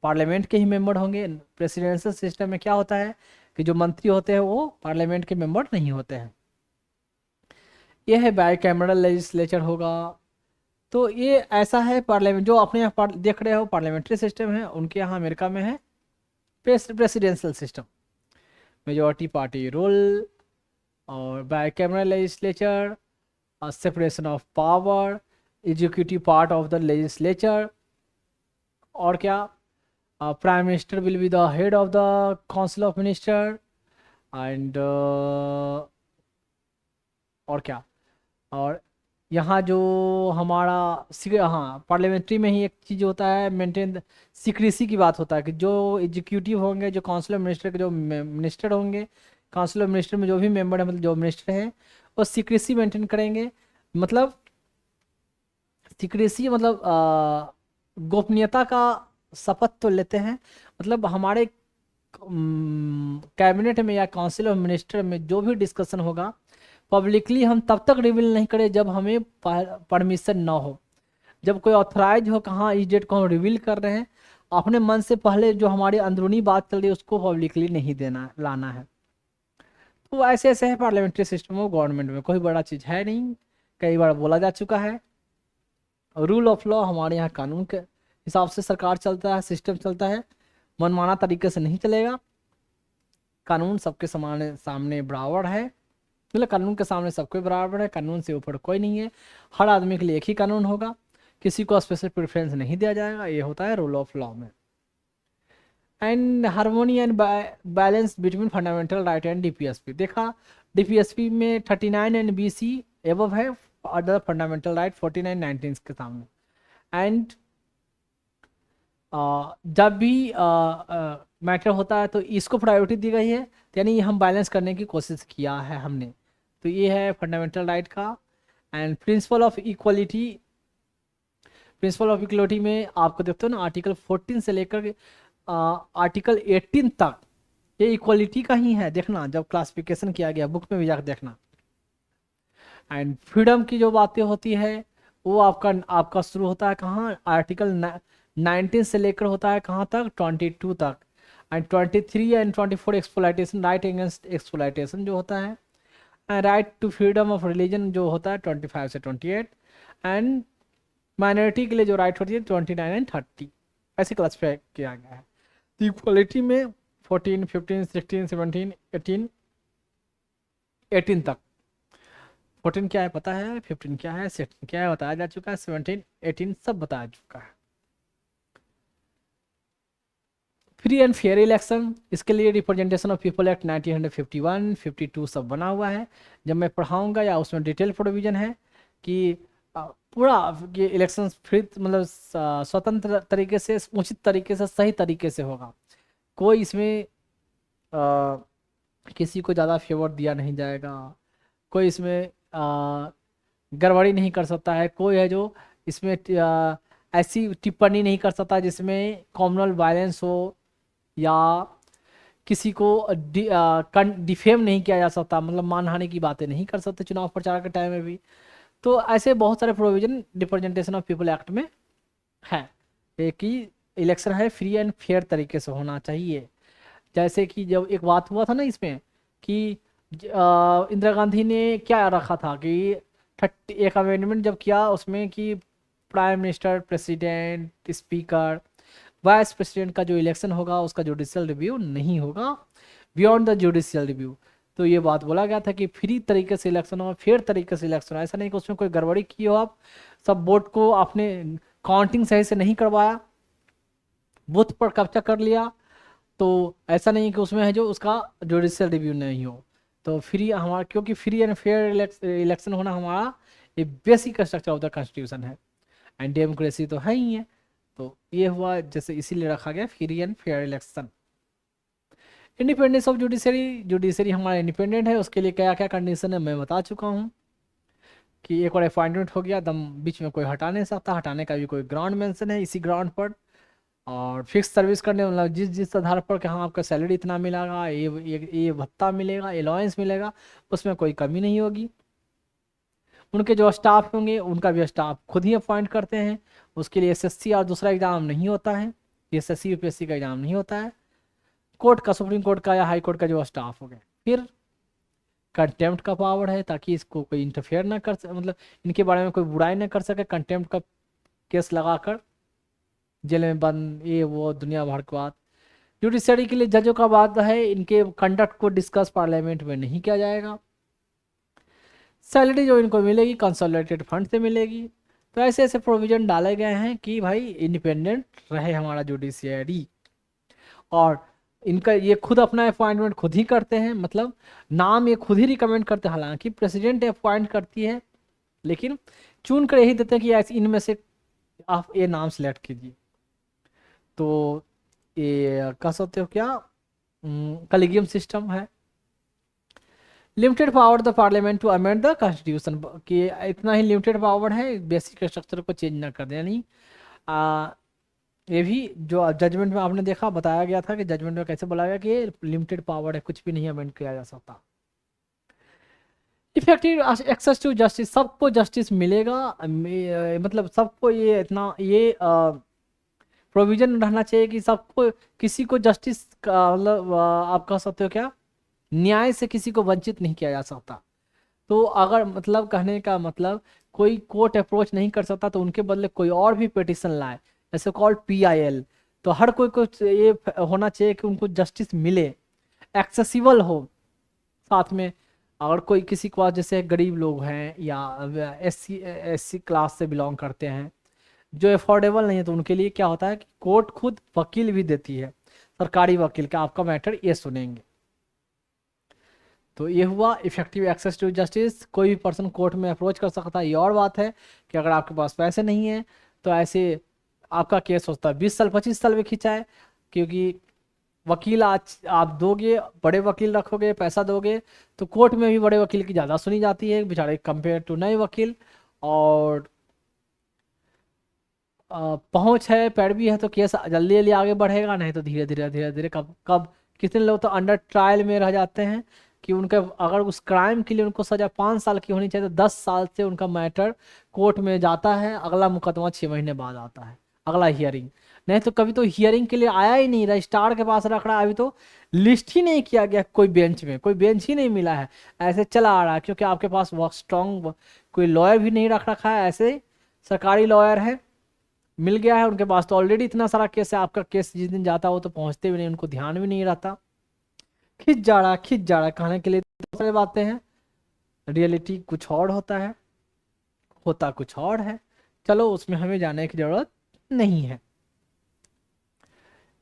पार्लियामेंट के ही मेंबर होंगे। प्रेसिडेंशियल सिस्टम में क्या होता है कि जो मंत्री होते हैं वो पार्लियामेंट के मेंबर नहीं होते हैं। यह है बाईकैमरल लेजिस्लेचर होगा। तो ये ऐसा है पार्लियामेंट, जो अपने यहाँ देख रहे हो पार्लियामेंट्री सिस्टम है, उनके यहाँ अमेरिका में है presidential system, majority party rule, और bicameral legislature, separation of power, executive part of the legislature, और क्या, prime minister will be the head of the council of minister and और क्या, और यहाँ जो हमारा हाँ पार्लियामेंट्री में ही एक चीज़ होता है मेंटेन सीक्रेसी की बात होता है कि जो एग्जीक्यूटिव होंगे, जो काउंसिल ऑफ मिनिस्टर के जो मिनिस्टर होंगे, काउंसिल ऑफ मिनिस्टर में जो भी मेंबर है मतलब जो मिनिस्टर हैं वो सीक्रेसी मेंटेन करेंगे। मतलब सीक्रेसी मतलब गोपनीयता का शपथ तो लेते हैं। मतलब हमारे कैबिनेट में या काउंसिल ऑफ मिनिस्टर में जो भी डिस्कशन होगा पब्लिकली हम तब तक रिवील नहीं करें जब हमें परमिशन ना हो। जब कोई ऑथराइज हो कहाँ इस डेट को हम रिवील कर रहे हैं, अपने मन से पहले जो हमारी अंदरूनी बात चल रही है उसको पब्लिकली नहीं देना लाना है। तो ऐसे ऐसे है पार्लियामेंट्री सिस्टम ऑफ गवर्नमेंट में, कोई बड़ा चीज़ है नहीं, कई बार बोला जा चुका है। रूल ऑफ लॉ हमारे यहाँ कानून के हिसाब से सरकार चलता है, सिस्टम चलता है, मनमाना तरीके से नहीं चलेगा। कानून सबके समान सामने बराबर है, मतलब कानून के सामने सबको बराबर है, कानून से ऊपर कोई नहीं है, हर आदमी के लिए एक ही कानून होगा, किसी को स्पेशल प्रेफरेंस नहीं दिया जाएगा। ये होता है रूल ऑफ लॉ में। And harmony and balance between fundamental right and DPSP. देखा डीपीएसपी में 39 एंड बीसी एबव है, अदर फंडामेंटल राइट 49 19 के सामने। एंड जब भी मैटर होता है तो इसको प्रायोरिटी दी गई है, यानी हम बैलेंस करने की कोशिश किया है हमने। तो ये है फंडामेंटल राइट का। And principle of equality, principle of equality में आपको देखते हो ना आर्टिकल 14 से लेकर आर्टिकल 18 तक ये इक्वलिटी का ही है। देखना जब क्लासिफिकेशन किया गया बुक में भी जाकर देखना। एंड फ्रीडम की जो बातें होती है वो आपका शुरू होता है कहाँ, आर्टिकल 19 से लेकर होता है कहाँ तक, 22 तक। And 23 and 24 exploitation, right against exploitation जो होता है। And right to freedom of religion जो होता है 25 से 28। एंड माइनॉरिटी के लिए जो राइट होती है 29 एंड 30, ऐसे क्लासिफाई किया गया है। तो इक्वलिटी में 14 15 16 17 18 18 तक। 14 क्या है पता है, 15 क्या है, 16 क्या है बताया जा चुका है, 17 18 सब बताया चुका है। फ्री एंड फेयर इलेक्शन, इसके लिए रिप्रेजेंटेशन ऑफ पीपल एक्ट 1951 52 सब बना हुआ है। जब मैं पढ़ाऊंगा या उसमें डिटेल प्रोविजन है कि पूरा ये इलेक्शन फ्री मतलब स्वतंत्र तरीके से, उचित तरीके से, सही तरीके से होगा। कोई इसमें किसी को ज़्यादा फेवर दिया नहीं जाएगा, कोई इसमें गड़बड़ी नहीं कर सकता है, कोई है जो इसमें ऐसी टिप्पणी नहीं कर सकता जिसमें कॉमनल वायलेंस हो या किसी को डिफेम नहीं किया जा सकता, मतलब मानहानि की बातें नहीं कर सकते चुनाव प्रचार के टाइम में भी। तो ऐसे बहुत सारे provision representation of people act में है। एक ही इलेक्शन है फ्री एंड फेयर तरीके से होना चाहिए। जैसे कि जब एक बात हुआ था ना इसमें कि इंदिरा गांधी ने क्या रखा था कि 30 एक अमेंडमेंट जब किया उसमें कि prime minister, president, speaker, vice president का जो इलेक्शन होगा उसका जुडिशियल रिव्यू नहीं होगा, बियॉन्ड द जुडिशियल रिव्यू। तो ये बात बोला गया था कि फ्री तरीके से इलेक्शन हो, फेयर तरीके से इलेक्शन हो, ऐसा नहीं कि उसमें कोई गड़बड़ी की हो, आप सब वोट को आपने काउंटिंग सही से नहीं करवाया, बूथ पर कब्जा कर लिया, तो ऐसा नहीं कि उसमें है जो उसका जुडिशियल रिव्यू नहीं हो। तो फ्री हमारा, क्योंकि फ्री एंड फेयर इलेक्शन होना हमारा ये basic structure of the constitution है, एंड डेमोक्रेसी तो है ही है। तो ये हुआ जैसे इसीलिए रखा गया free and fair election. Independence of judiciary, judiciary हमारा इंडिपेंडेंट है, उसके लिए क्या क्या कंडीशन है मैं बता चुका हूँ कि एक बार अपॉइंटमेंट हो गया दम बीच में कोई हटा नहीं सकता, हटाने का भी कोई ग्राउंड मेंशन है इसी ग्राउंड पर। और फिक्स सर्विस करने मतलब जिस आधार पर कि हाँ आपका सैलरी इतना मिलेगा, ये भत्ता मिलेगा, अलाउंस मिलेगा, उसमें कोई कमी नहीं होगी। उनके जो स्टाफ होंगे उनका भी स्टाफ खुद ही अपॉइंट करते हैं, उसके लिए एसएससी और दूसरा एग्जाम नहीं होता है, एसएससी यूपीएससी का एग्जाम नहीं होता है। कोर्ट का, सुप्रीम कोर्ट का या हाई कोर्ट का जो स्टाफ हो गया। फिर कंटेम्प्ट का पावर है ताकि इसको कोई इंटरफेयर ना कर सके, मतलब इनके बारे में कोई बुराई ना कर सके, कंटेम्प्ट का केस लगाकर जेल में बंद, ये वो दुनिया भर की बात। जुडिशरी के लिए जजों का बात है, इनके कंडक्ट को डिस्कस पार्लियामेंट में नहीं किया जाएगा। सैलरी जो इनको मिलेगी कंसोलिडेटेड फंड से मिलेगी। तो ऐसे ऐसे प्रोविजन डाले गए हैं कि भाई इंडिपेंडेंट रहे हमारा जुडिशियरी। और इनका ये खुद अपना अपॉइंटमेंट खुद ही करते हैं, मतलब नाम ये खुद ही रिकमेंड करते हैं, हालांकि प्रेसिडेंट अपॉइंट करती है लेकिन चुन कर यही देते हैं कि ऐसे इनमें से आप ये नाम सेलेक्ट कीजिए। तो ये कह सकते हो क्या, कलीगियम सिस्टम है। Limited power the parliament to amend the constitution, कि इतना ही लिमिटेड पावर है, बेसिक स्ट्रक्चर को चेंज ना कर दें। यानी ये भी जो जजमेंट में आपने देखा बताया गया था कि जजमेंट में कैसे बोला गया कि ये लिमिटेड पावर है, कुछ भी नहीं अमेंड किया जा सकता। इफेक्टिव एक्सेस टू जस्टिस, सबको जस्टिस मिलेगा, मतलब सबको ये इतना ये प्रोविजन रहना चाहिए कि सबको, किसी को जस्टिस का मतलब आप कह सकते हो क्या, न्याय से किसी को वंचित नहीं किया जा सकता। तो अगर मतलब कहने का मतलब कोई कोर्ट अप्रोच नहीं कर सकता तो उनके बदले कोई और भी पिटिशन लाए, जैसे कॉल्ड PIL। तो हर कोई को ये होना चाहिए कि उनको जस्टिस मिले, एक्सेसिबल हो। साथ में अगर कोई किसी को जैसे गरीब लोग हैं या SC क्लास से बिलोंग करते हैं जो अफोर्डेबल नहीं है, तो उनके लिए क्या होता है कि कोर्ट खुद वकील भी देती है, सरकारी वकील का आपका मैटर ये सुनेंगे। तो ये हुआ इफेक्टिव एक्सेस टू जस्टिस, कोई भी पर्सन कोर्ट में अप्रोच कर सकता है। ये और बात है कि अगर आपके पास पैसे नहीं है तो ऐसे आपका केस होता है 20 साल 25 साल में खिंचाए, क्योंकि वकील आज आप दोगे, बड़े वकील रखोगे, पैसा दोगे, तो कोर्ट में भी बड़े वकील की ज़्यादा सुनी जाती है बेचारे कंपेयर टू नए वकील। और पहुंच है, पैरवी है, तो केस जल्दी जल्दी आगे बढ़ेगा, नहीं तो धीरे धीरे धीरे धीरे कब कब कितने लोग तो अंडर ट्रायल में रह जाते हैं कि उनके अगर उस क्राइम के लिए उनको सजा 5 साल की होनी चाहिए तो 10 साल से उनका मैटर कोर्ट में जाता है, अगला मुकदमा 6 महीने बाद आता है, अगला हियरिंग। नहीं तो कभी तो हियरिंग के लिए आया ही नहीं, रजिस्ट्रार के पास रख रहा है, अभी तो लिस्ट ही नहीं किया गया, कोई बेंच में कोई बेंच ही नहीं मिला है, ऐसे चला आ रहा है क्योंकि आपके पास बहुत स्ट्रॉन्ग कोई लॉयर भी नहीं रख रखा है। ऐसे सरकारी लॉयर है मिल गया है उनके पास, तो ऑलरेडी इतना सारा केस है, आपका केस जिस दिन जाता हो तो पहुंचते भी नहीं, उनको ध्यान भी नहीं रहता, खिंच जा रहा कहने के लिए तो सारी बातें हैं, रियलिटी कुछ और होता है, होता कुछ और है। चलो उसमें हमें जाने की जरूरत नहीं है।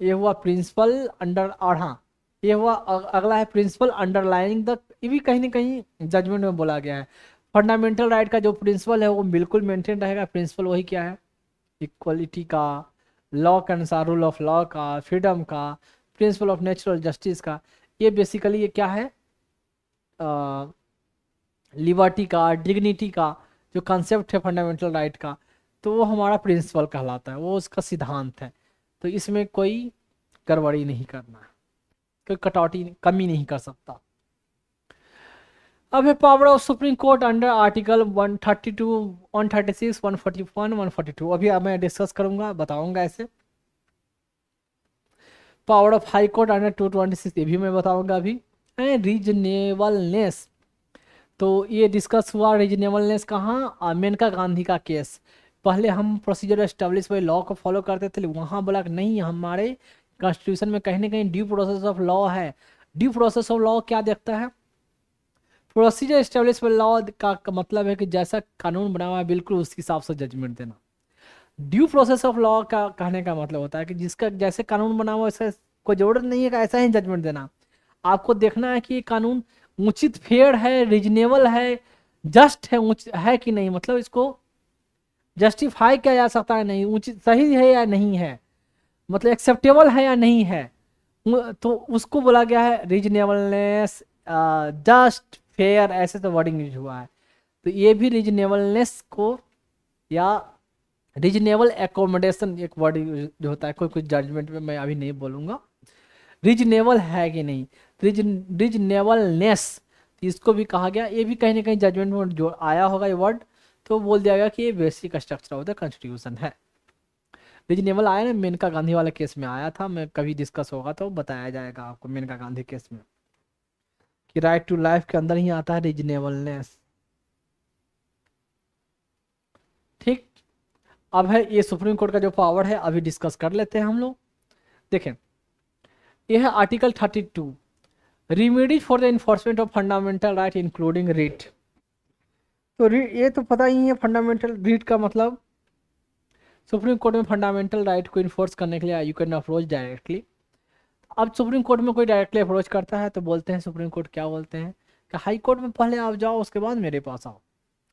ये हुआ प्रिंसिपल अंडर, और हाँ ये हुआ अगला है प्रिंसिपल अंडरलाइनिंग द, ये भी कहीं ना कहीं जजमेंट में बोला गया है। फंडामेंटल राइट का जो प्रिंसिपल है वो बिल्कुल मेंटेन रहेगा। प्रिंसिपल वही क्या है, इक्वलिटी का, लॉ के अनुसार रूल ऑफ लॉ का, फ्रीडम का, प्रिंसिपल ऑफ नेचुरल जस्टिस का। ये बेसिकली ये क्या है, लिबर्टी का, डिग्निटी का जो कंसेप्ट है फंडामेंटल राइट का, तो वो हमारा प्रिंसिपल कहलाता है, वो उसका सिद्धांत है। तो इसमें कोई गड़बड़ी नहीं करना है, कोई कटौती कमी नहीं कर सकता। अब है power of supreme court under article 132, 136, 141, 142। अभी अब मैं डिस्कस करूंगा, बताऊंगा ऐसे। Power of high court under 226, ये भी मैं बताऊंगा अभी। रीजनेबलनेस, तो ये डिस्कस हुआ रीजनेबलनेस कहाँ, मेनका गांधी का केस। पहले हम प्रोसीजर एस्टेब्लिश बाई लॉ को फॉलो करते थे, वहाँ बोला कि नहीं, हमारे कॉन्स्टिट्यूशन में कहीं ना कहीं ड्यू प्रोसेस ऑफ लॉ है। ड्यू प्रोसेस ऑफ लॉ क्या देखता है, प्रोसीजर एस्टेब्लिश बाई लॉ का मतलब है कि जैसा कानून बना हुआ है बिल्कुल उस हिसाब से जजमेंट देना। ड्यू प्रोसेस ऑफ लॉ का कहने का मतलब होता है कि जिसका जैसे कानून बना हुआ है कोई जरूरत नहीं है कि ऐसा ही जजमेंट देना, आपको देखना है कि ये कानून उचित, फेयर है, रीजनेबल है, जस्ट है, है कि नहीं, मतलब इसको जस्टिफाई किया जा सकता है नहीं, उचित सही है या नहीं है, मतलब एक्सेप्टेबल है या नहीं है, तो उसको बोला गया है रीजनेबलनेस, जस्ट फेयर, ऐसे तो वर्डिंग यूज हुआ है। तो ये भी रीजनेबलनेस को या रीजनेबल एकोमोडेशन एक वर्ड जो होता है कोई कुछ जजमेंट में, मैं अभी नहीं बोलूंगा रीजनेबल है कि नहीं, रीजनेबलनेस इसको भी कहा गया। ये भी कहीं ना कहीं जजमेंट में जो आया होगा ये वर्ड, तो बोल दिया गया कि ये basic structure of the constitution है। रीजनेबल आया ना, मेनका गांधी वाले केस में आया था, मैं कभी डिस्कस होगा तो बताया जाएगा आपको मेनका गांधी केस में कि राइट टू लाइफ के अंदर ही आता है रीजनेबलनेस। ठीक, अब है ये सुप्रीम कोर्ट का जो पावर है, अभी डिस्कस कर लेते हैं हम लोग। देखें, ये है article 32, remedies for the enforcement of fundamental right including writ. तो ये तो पता ही है फंडामेंटल रीट का मतलब, सुप्रीम कोर्ट में फंडामेंटल राइट को इन्फोर्स करने के लिए यू कैन अप्रोच डायरेक्टली। अब सुप्रीम कोर्ट में कोई डायरेक्टली अप्रोच करता है तो बोलते हैं, सुप्रीम कोर्ट क्या बोलते हैं कि हाई कोर्ट में पहले आप जाओ, उसके बाद मेरे पास आओ।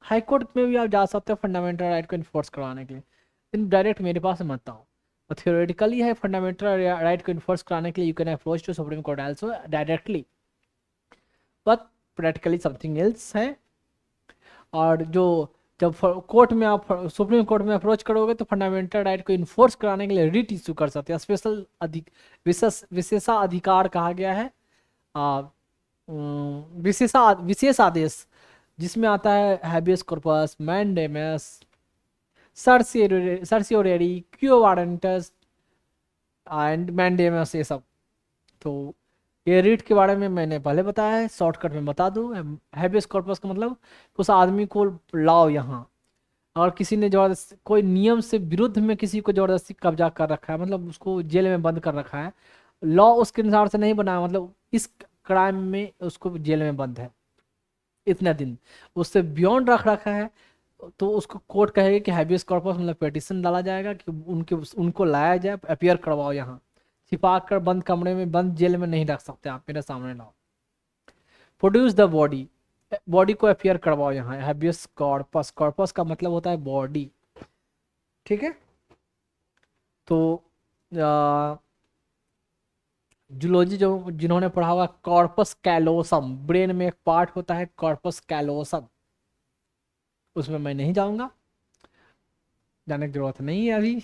हाई कोर्ट में भी आप जा सकते हो फंडामेंटल राइट को इन्फोर्स करवाने के लिए, लेकिन डायरेक्ट मेरे पास मत आओ। और थियोरेटिकली है फंडामेंटल राइट को इन्फोर्स कराने के लिए you can approach to supreme court also directly, but practically something else है। और जो जब कोर्ट में आप सुप्रीम कोर्ट में अप्रोच करोगे तो फंडामेंटल राइट को इन्फोर्स कराने के लिए रिट इशू कर सकते हैं। स्पेशल विशेषाधिकार कहा गया है, विशेष आदेश, जिसमें आता है habeas corpus, mandamus, certiorari, quo warranto and mandamus, ये सब। तो ये रीट के बारे में मैंने पहले बताया है, शॉर्टकट में बता दूं। हैबियस कॉर्पस का मतलब उस आदमी को लाओ यहाँ, और किसी ने जबरदस्ती कोई नियम से विरुद्ध में किसी को जबरदस्ती कब्जा कर रखा है, मतलब उसको जेल में बंद कर रखा है, लॉ उसके अनुसार से नहीं बनाया, मतलब इस क्राइम में उसको जेल में बंद है इतना दिन, उससे बियॉन्ड रख रखा है, तो उसको कोर्ट कहेगा कि हैबियस कॉर्पस मतलब पिटीशन डाला जाएगा कि उनको लाया जाए, अपियर करवाओ यहाँ, छिपा कर बंद कमरे में, बंद जेल में नहीं रख सकते, आप मेरे सामने लाओ। प्रोड्यूस द बॉडी, बॉडी को अपियर करवाओ यहाँ, हैबियस कॉर्पस, कॉर्पस का मतलब होता है बॉडी, ठीक है। तो जूलॉजी जो जिन्होंने पढ़ा हुआ, कॉर्पस कैलोसम, ब्रेन में एक पार्ट होता है कॉर्पस कैलोसम, उसमें मैं नहीं जाऊंगा, जाने की जरूरत नहीं है अभी।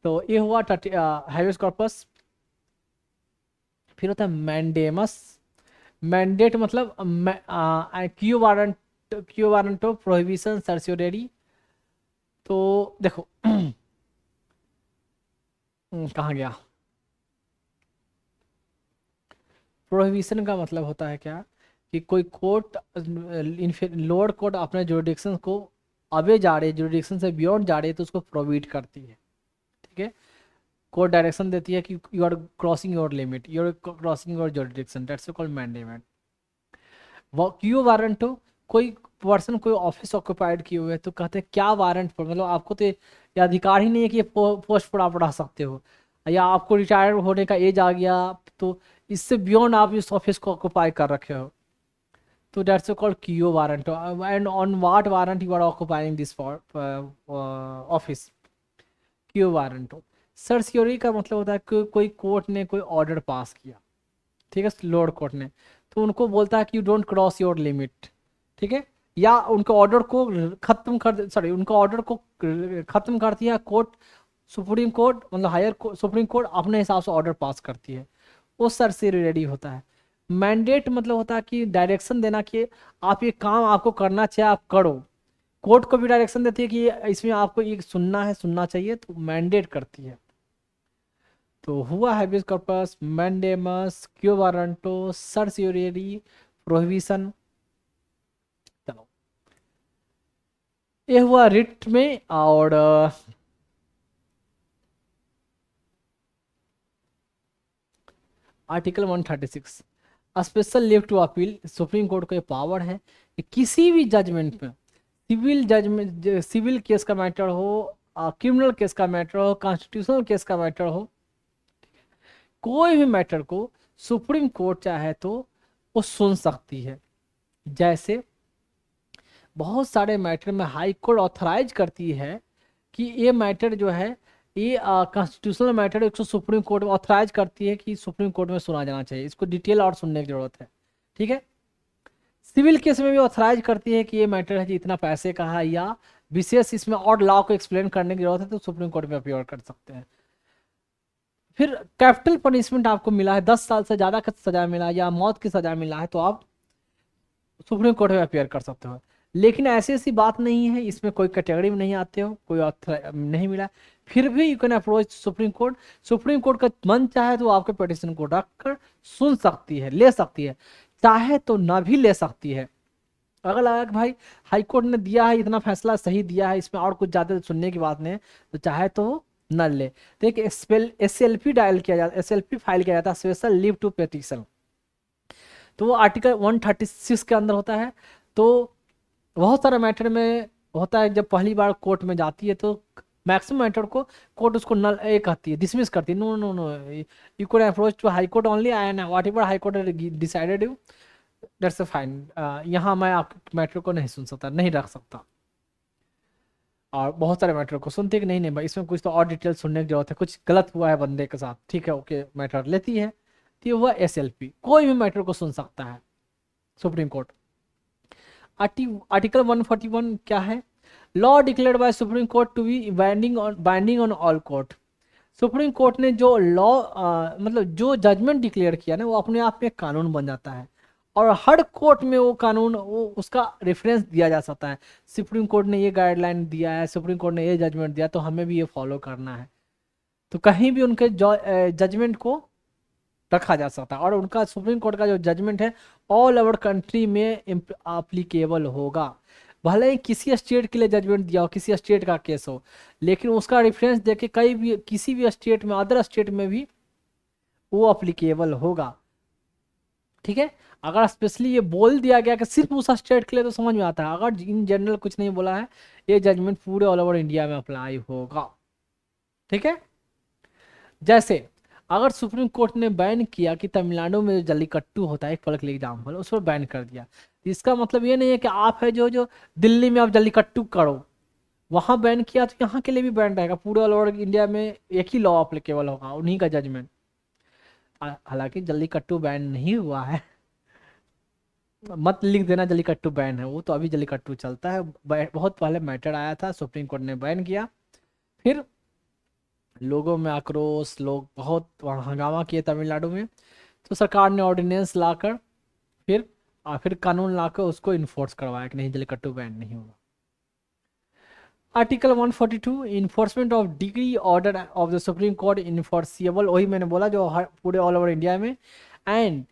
तो ये हुआ हैबियस कॉर्पस। फिर होता है मैंडेमस, मैंडेट मतलब quo warrant, quo warrant of prohibition certiorari. तो देखो कहाँ गया, प्रोहिबिशन का मतलब होता है क्या कि कोई कोर्ट, लोअर कोर्ट अपने जुरिडिक्शन को अबे जा रहे, जुरिडिक्शन से बियॉन्ड जा रहे, तो उसको प्रोहिबिट करती है, ठीक है। कोर्ट डायरेक्शन देती है कि you are crossing your limit, you are crossing your jurisdiction, that's called mandate. Quo warrant हो, कोई पर्सन कोई ऑफिस ऑक्यूपाइड किए हुए है तो कहते हैं क्या वारंट पर, मतलब आपको तो ये अधिकार ही नहीं है कि ये पोस्ट पर आप रह सकते हो, या आपको रिटायर होने का एज आ गया तो इससे बियॉन्ड आप इस ऑफिस को ऑक्यूपाई कर रखे हो, तो that's called quo warrant. And on what warrant you are occupying this office, quo warrant. Certiorari का मतलब होता है कि कोई कोर्ट ने कोई ऑर्डर पास किया, ठीक है, लोअर कोर्ट ने, तो उनको बोलता है कि you don't cross your limit, ठीक है, या उनके ऑर्डर को खत्म कर, सॉरी उनका ऑर्डर को खत्म कर दिया कोर्ट, सुप्रीम कोर्ट मतलब हायर सुप्रीम कोर्ट अपने हिसाब से ऑर्डर पास करती है, वो सर से रेडी होता है। मैंडेट मतलब होता है कि डायरेक्शन देना कि आप ये काम आपको करना चाहिए, आप करो। कोर्ट को भी डायरेक्शन देती है कि इसमें आपको ये सुनना है, सुनना चाहिए, तो मैंडेट करती है। तो हुआ habeas corpus, mandamus, quo warranto, certiorari, prohibition. चलो ये हुआ रिट में। और article 136, special leave to appeal, supreme court को ये पावर है कि किसी भी जजमेंट में, सिविल जजमेंट, सिविल केस का मैटर हो, क्रिमिनल केस का मैटर हो, कॉन्स्टिट्यूशनल केस का मैटर हो, कोई भी मैटर को सुप्रीम कोर्ट चाहे तो वो सुन सकती है। जैसे बहुत सारे मैटर में हाई कोर्ट ऑथराइज करती है कि ये मैटर जो है, ये कॉन्स्टिट्यूशनल मैटर, इसको सुप्रीम कोर्ट में ऑथराइज करती है कि सुप्रीम कोर्ट में सुना जाना चाहिए, इसको डिटेल और सुनने की जरूरत है, ठीक है। सिविल केस में भी ऑथराइज करती है कि ये मैटर है कि इतना पैसे का है, या विशेष इसमें और लॉ को एक्सप्लेन करने की जरूरत है, तो सुप्रीम कोर्ट में अपीयर कर सकते हैं। फिर कैपिटल पनिशमेंट आपको मिला है, 10 साल से ज़्यादा का सजा मिला है या मौत की सजा मिला है, तो आप सुप्रीम कोर्ट में अपीयर कर सकते हो। लेकिन ऐसी ऐसी बात नहीं है, इसमें कोई कैटेगरी में नहीं आते हो, कोई नहीं मिला, फिर भी you can approach supreme court. Supreme court का मन चाहे तो आपके पिटिशन को रखकर सुन सकती है, ले सकती है, चाहे तो ना भी ले सकती है। अगर लगा कि भाई हाई कोर्ट ने दिया है, इतना फैसला सही दिया है, इसमें और कुछ ज़्यादा सुनने की बात नहीं है, तो चाहे तो न ले। तो एक SLP डायल किया जाता, SLP फाइल किया जाता है, स्पेशल लीव टू पिटीशन, तो वो आर्टिकल 136 के अंदर होता है। तो बहुत सारे मैटर में होता है, जब पहली बार कोर्ट में जाती है तो मैक्सिमम मैटर को कोर्ट उसको नल ए कहती है, डिसमिस करती है, no no no, you can approach to high court only and whatever high court decided you, that's a fine, यहाँ मैं आपके मैटर को नहीं सुन सकता, नहीं रख सकता। और बहुत सारे मैटर को सुनते कि नहीं नहीं भाई इसमें कुछ तो और डिटेल सुनने की जरूरत है, कुछ गलत हुआ है बंदे के साथ, ठीक है ओके मैटर लेती है। तो ये हुआ एसएलपी, कोई भी मैटर को सुन सकता है सुप्रीम कोर्ट। आर्टिकल 141 क्या है? Law declared by supreme court to be binding on all court. Supreme court ने जो लॉ मतलब जो जजमेंट डिक्लेयर किया ना वो अपने आप में कानून बन जाता है, और हर कोर्ट में वो कानून वो उसका रेफरेंस दिया जा सकता है। सुप्रीम कोर्ट ने ये गाइडलाइन दिया है, सुप्रीम कोर्ट ने ये जजमेंट दिया, तो हमें भी ये फॉलो करना है। तो कहीं भी उनके जजमेंट को रखा जा सकता है, और उनका सुप्रीम कोर्ट का जो जजमेंट है ऑल ओवर कंट्री में एप्लीकेबल होगा। भले ही किसी स्टेट के लिए जजमेंट दिया हो, किसी स्टेट का केस हो, लेकिन उसका रेफरेंस देके कहीं भी किसी भी स्टेट में, अदर स्टेट में भी वो अप्लीकेबल होगा। ठीक है, अगर स्पेशली ये बोल दिया गया कि सिर्फ उस स्टेट के लिए तो समझ में आता है, अगर इन जनरल कुछ नहीं बोला है, ये जजमेंट पूरे ऑल ओवर इंडिया में अप्लाई होगा। ठीक है, जैसे अगर सुप्रीम कोर्ट ने बैन किया कि तमिलनाडु में जो जल्लीकट्टू होता है, एक फॉर एग्जाम्पल, उस पर बैन कर दिया, इसका मतलब ये नहीं है कि आप है जो दिल्ली में आप जल्लीकट्टू करो, वहां बैन किया तो यहाँ के लिए भी बैन रहेगा, पूरे ऑल ओवर इंडिया में एक ही लॉ अप्लीकेबल होगा, उन्हीं का जजमेंट। हालांकि जल्लीकट्टू बैन नहीं हुआ है, मत लिख देना जल्लीकट्टू बैन है, वो तो अभी जल्लीकट्टू चलता है। बहुत पहले मैटर आया था, सुप्रीम कोर्ट ने बैन किया, फिर लोगों में आक्रोश, लोग बहुत वहाँ हंगामा किए तमिलनाडु में, तो सरकार ने ऑर्डिनेंस लाकर फिर कानून लाकर उसको इन्फोर्स करवाया कि नहीं जल्लीकट्टू बैन नहीं होगा। Article 142 enforcement of degree order of the supreme court enforceable, वही मैंने बोला जो हर पूरे ऑल ओवर इंडिया में, एंड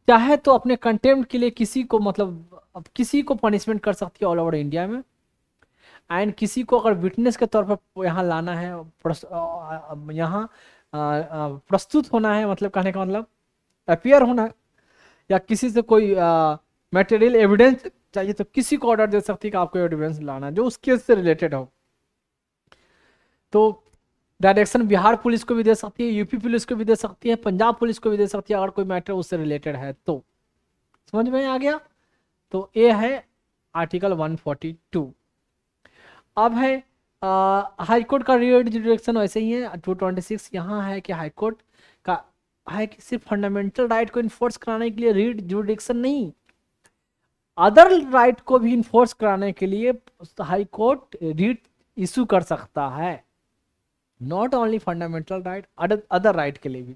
चाहे तो अपने कंटेम्प्ट के लिए किसी को मतलब किसी को पनिशमेंट कर सकती है ऑल ओवर इंडिया में, एंड किसी को अगर विटनेस के तौर पर यहाँ लाना है, यहाँ प्रस्तुत होना है, मतलब कहने का मतलब अपियर होना है, या किसी से कोई मटेरियल एविडेंस चाहिए, तो किसी को ऑर्डर दे सकती है कि आपको एविडेंस लाना है जो उस केस से रिलेटेड हो। तो डायरेक्शन बिहार पुलिस को भी दे सकती है, यूपी पुलिस को भी दे सकती है, पंजाब पुलिस को भी दे सकती है, अगर कोई मैटर उससे रिलेटेड है तो। समझ में आ गया? तो ये है आर्टिकल 142। अब है हाई कोर्ट का रीजुडिक्शन, वैसे ही है 226। यहाँ है कि हाई कोर्ट का है कि सिर्फ फंडामेंटल राइट को इन्फोर्स कराने के लिए रीजुडिक्शन नहीं, अदर राइट को भी इन्फोर्स कराने के लिए हाई कोर्ट रीट इशू कर सकता है, not only fundamental right, other right के लिए भी।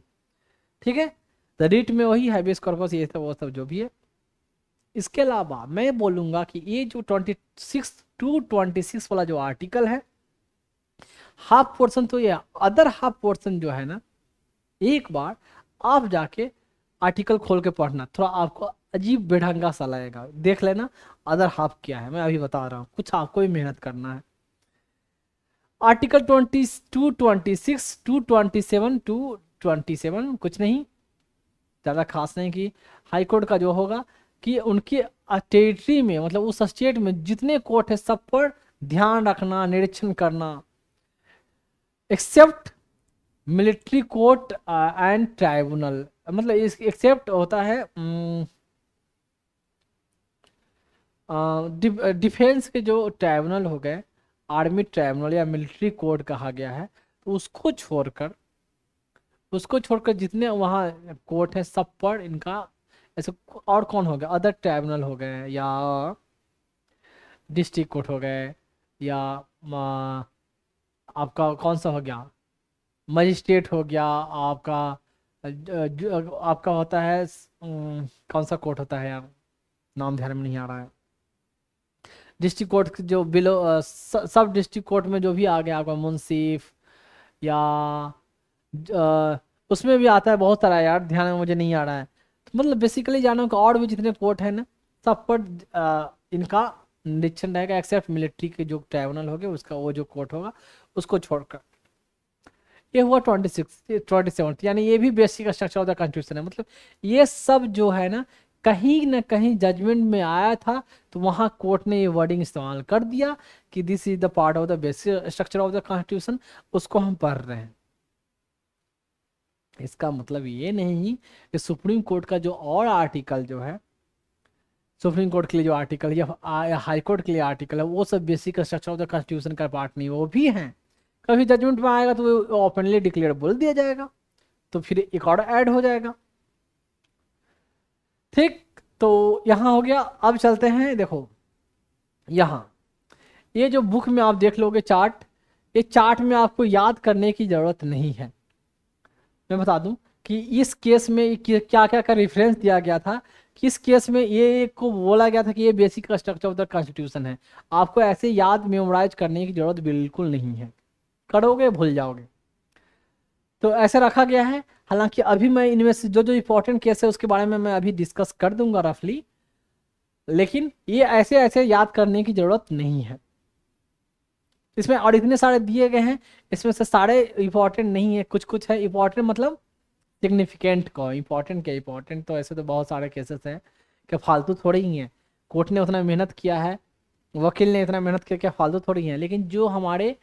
ठीक है, द रीट में वही हैबियस कॉर्पस ये सब वो सब जो भी है। इसके अलावा मैं बोलूंगा कि ये जो 26 वाला जो आर्टिकल है, हाफ पोर्शन तो ये, अदर हाफ पोर्शन जो है ना, एक बार आप जाके आर्टिकल खोल के पढ़ना, थोड़ा आपको अजीब बेढंगा सा लगेगा, देख लेना अदर हाफ क्या है, मैं अभी बता रहा हूँ, कुछ आपको भी मेहनत करना है। आर्टिकल 22, 26, 227, 227 कुछ नहीं ज़्यादा खास नहीं, कि हाई कोर्ट का जो होगा कि उनके टेरिटरी में, मतलब उस स्टेट में जितने कोर्ट है सब पर ध्यान रखना, निरीक्षण करना, except military court and tribunal, मतलब इस एक्सेप्ट होता है डिफेंस के जो ट्राइब्यूनल हो गए, आर्मी ट्राइब्यूनल या मिलिट्री कोर्ट कहा गया है, तो उसको छोड़कर जितने वहाँ कोर्ट है सब पर इनका ऐसे। और कौन हो गया, अदर ट्राइब्यूनल हो गए, या डिस्ट्रिक्ट कोर्ट हो गए, या आपका कौन सा हो गया, मजिस्ट्रेट हो गया आपका, आपका होता है कौन सा कोर्ट होता है यार, नाम ध्यान में नहीं आ रहा है, डिस्ट्रिक्ट कोर्ट जो बिलो सब डिस्ट्रिक्ट कोर्ट में जो भी आ गया आपका मुंसिफ, या उसमें भी आता है बहुत सारा यार, ध्यान में मुझे नहीं आ रहा है। तो मतलब बेसिकली जानो कि और भी जितने कोर्ट है ना सब पर इनका निरीक्षण रहेगा, एक्सेप्ट मिलिट्री के जो ट्राइब्यूनल हो गया उसका वो जो कोर्ट होगा उसको छोड़कर। ये हुआ 27, यानी ये भी basic structure of the constitution है, मतलब ये सब जो है ना कहीं ना कहीं जजमेंट में आया था, तो वहां कोर्ट ने ये वर्डिंग इस्तेमाल कर दिया कि this is the part of the basic structure of the constitution, उसको हम पढ़ रहे हैं। इसका मतलब ये नहीं कि सुप्रीम कोर्ट का जो और आर्टिकल जो है, सुप्रीम कोर्ट के लिए जो आर्टिकल या हाई कोर्ट के लिए आर्टिकल है, वो सब basic structure of the constitution का पार्ट नहीं, वो भी हैं। कभी जजमेंट में आएगा तो वो ओपनली डिक्लेयर बोल दिया जाएगा, तो फिर एक और ऐड हो जाएगा। ठीक, तो यहाँ हो गया। अब चलते हैं, देखो यहाँ ये जो बुक में आप देख लोगे चार्ट, ये चार्ट में आपको याद करने की जरूरत नहीं है। मैं बता दूं कि इस केस में क्या क्या का रेफरेंस दिया गया था, कि इस केस में ये को बोला गया था कि ये basic structure of the constitution है। आपको ऐसे याद मेमोराइज करने की जरूरत बिल्कुल नहीं है, करोगे भूल जाओगे। तो ऐसे रखा गया है। हालांकि अभी मैं इनमें से जो जो इंपॉर्टेंट केस है उसके बारे में मैं अभी डिस्कस कर दूंगा रफली, लेकिन ये ऐसे ऐसे याद करने की जरूरत नहीं है इसमें। और इतने सारे दिए गए हैं, इसमें से सारे इंपॉर्टेंट नहीं है, कुछ कुछ है इंपॉर्टेंट, मतलब सिग्निफिकेंट को। इंपॉर्टेंट क्या, इंपॉर्टेंट तो ऐसे तो बहुत सारे केसेस हैं कि फालतू थोड़े ही हैं। कोर्ट ने उतना मेहनत किया है, वकील ने इतना मेहनत किया, क्या फालतू थोड़ी है। लेकिन जो हमारे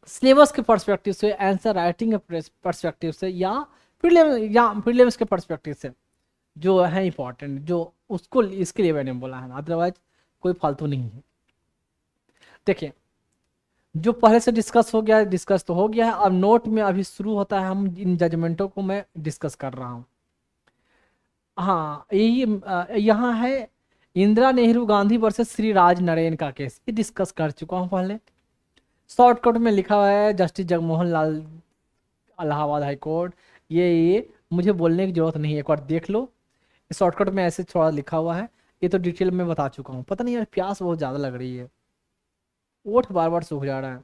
सिलेबस के पर्सपेक्टिव से, आंसर राइटिंग के पर्सपेक्टिव से, या प्रीलिम्स के पर्सपेक्टिव से जो है इंपॉर्टेंट, जो उसको इसके लिए मैंने बोला है, अदरवाइज कोई फालतू नहीं है। देखिए, जो पहले से डिस्कस हो गया है, डिस्कस तो हो गया है। अब नोट में अभी शुरू होता है, हम इन जजमेंटों को मैं डिस्कस कर रहा हूँ। हाँ, यही यहाँ है इंदिरा नेहरू गांधी वर्सेस श्री राज नरेन का केस, ये डिस्कस कर चुका हूँ पहले। शॉर्टकट में लिखा हुआ है जस्टिस जगमोहन लाल, इलाहाबाद हाई कोर्ट। ये मुझे बोलने की जरूरत नहीं है, एक बार देख लो। शॉर्टकट में ऐसे थोड़ा लिखा हुआ है, ये तो डिटेल में बता चुका हूँ। पता नहीं यार, प्यास बहुत ज़्यादा लग रही है, ओठ बार बार सूख जा रहा है,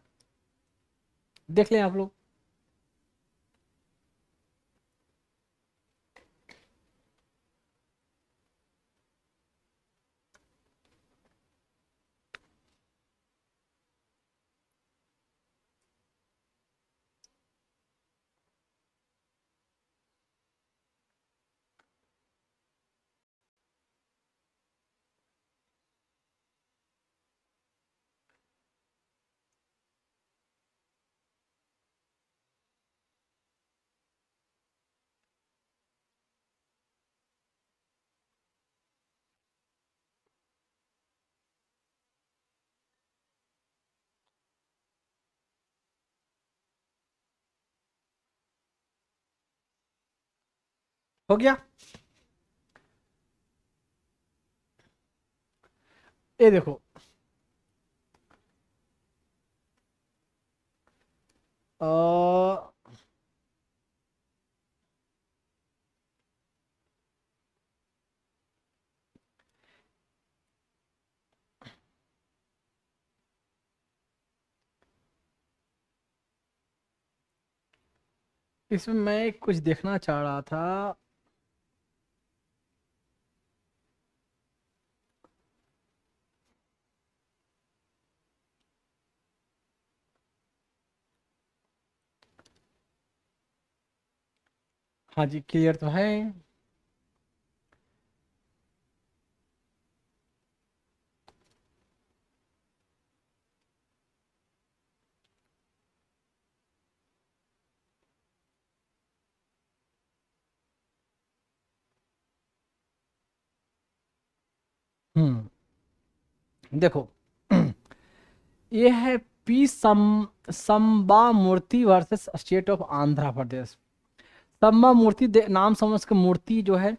देख लें आप लोग। हो गया, ये देखो। अ, इसमें मैं कुछ देखना चाह रहा था। हाँ जी, क्लियर तो है। देखो ये है P Samba Murthy versus state of Andhra Pradesh. Samba Murthy नाम समझ के, मूर्ति जो है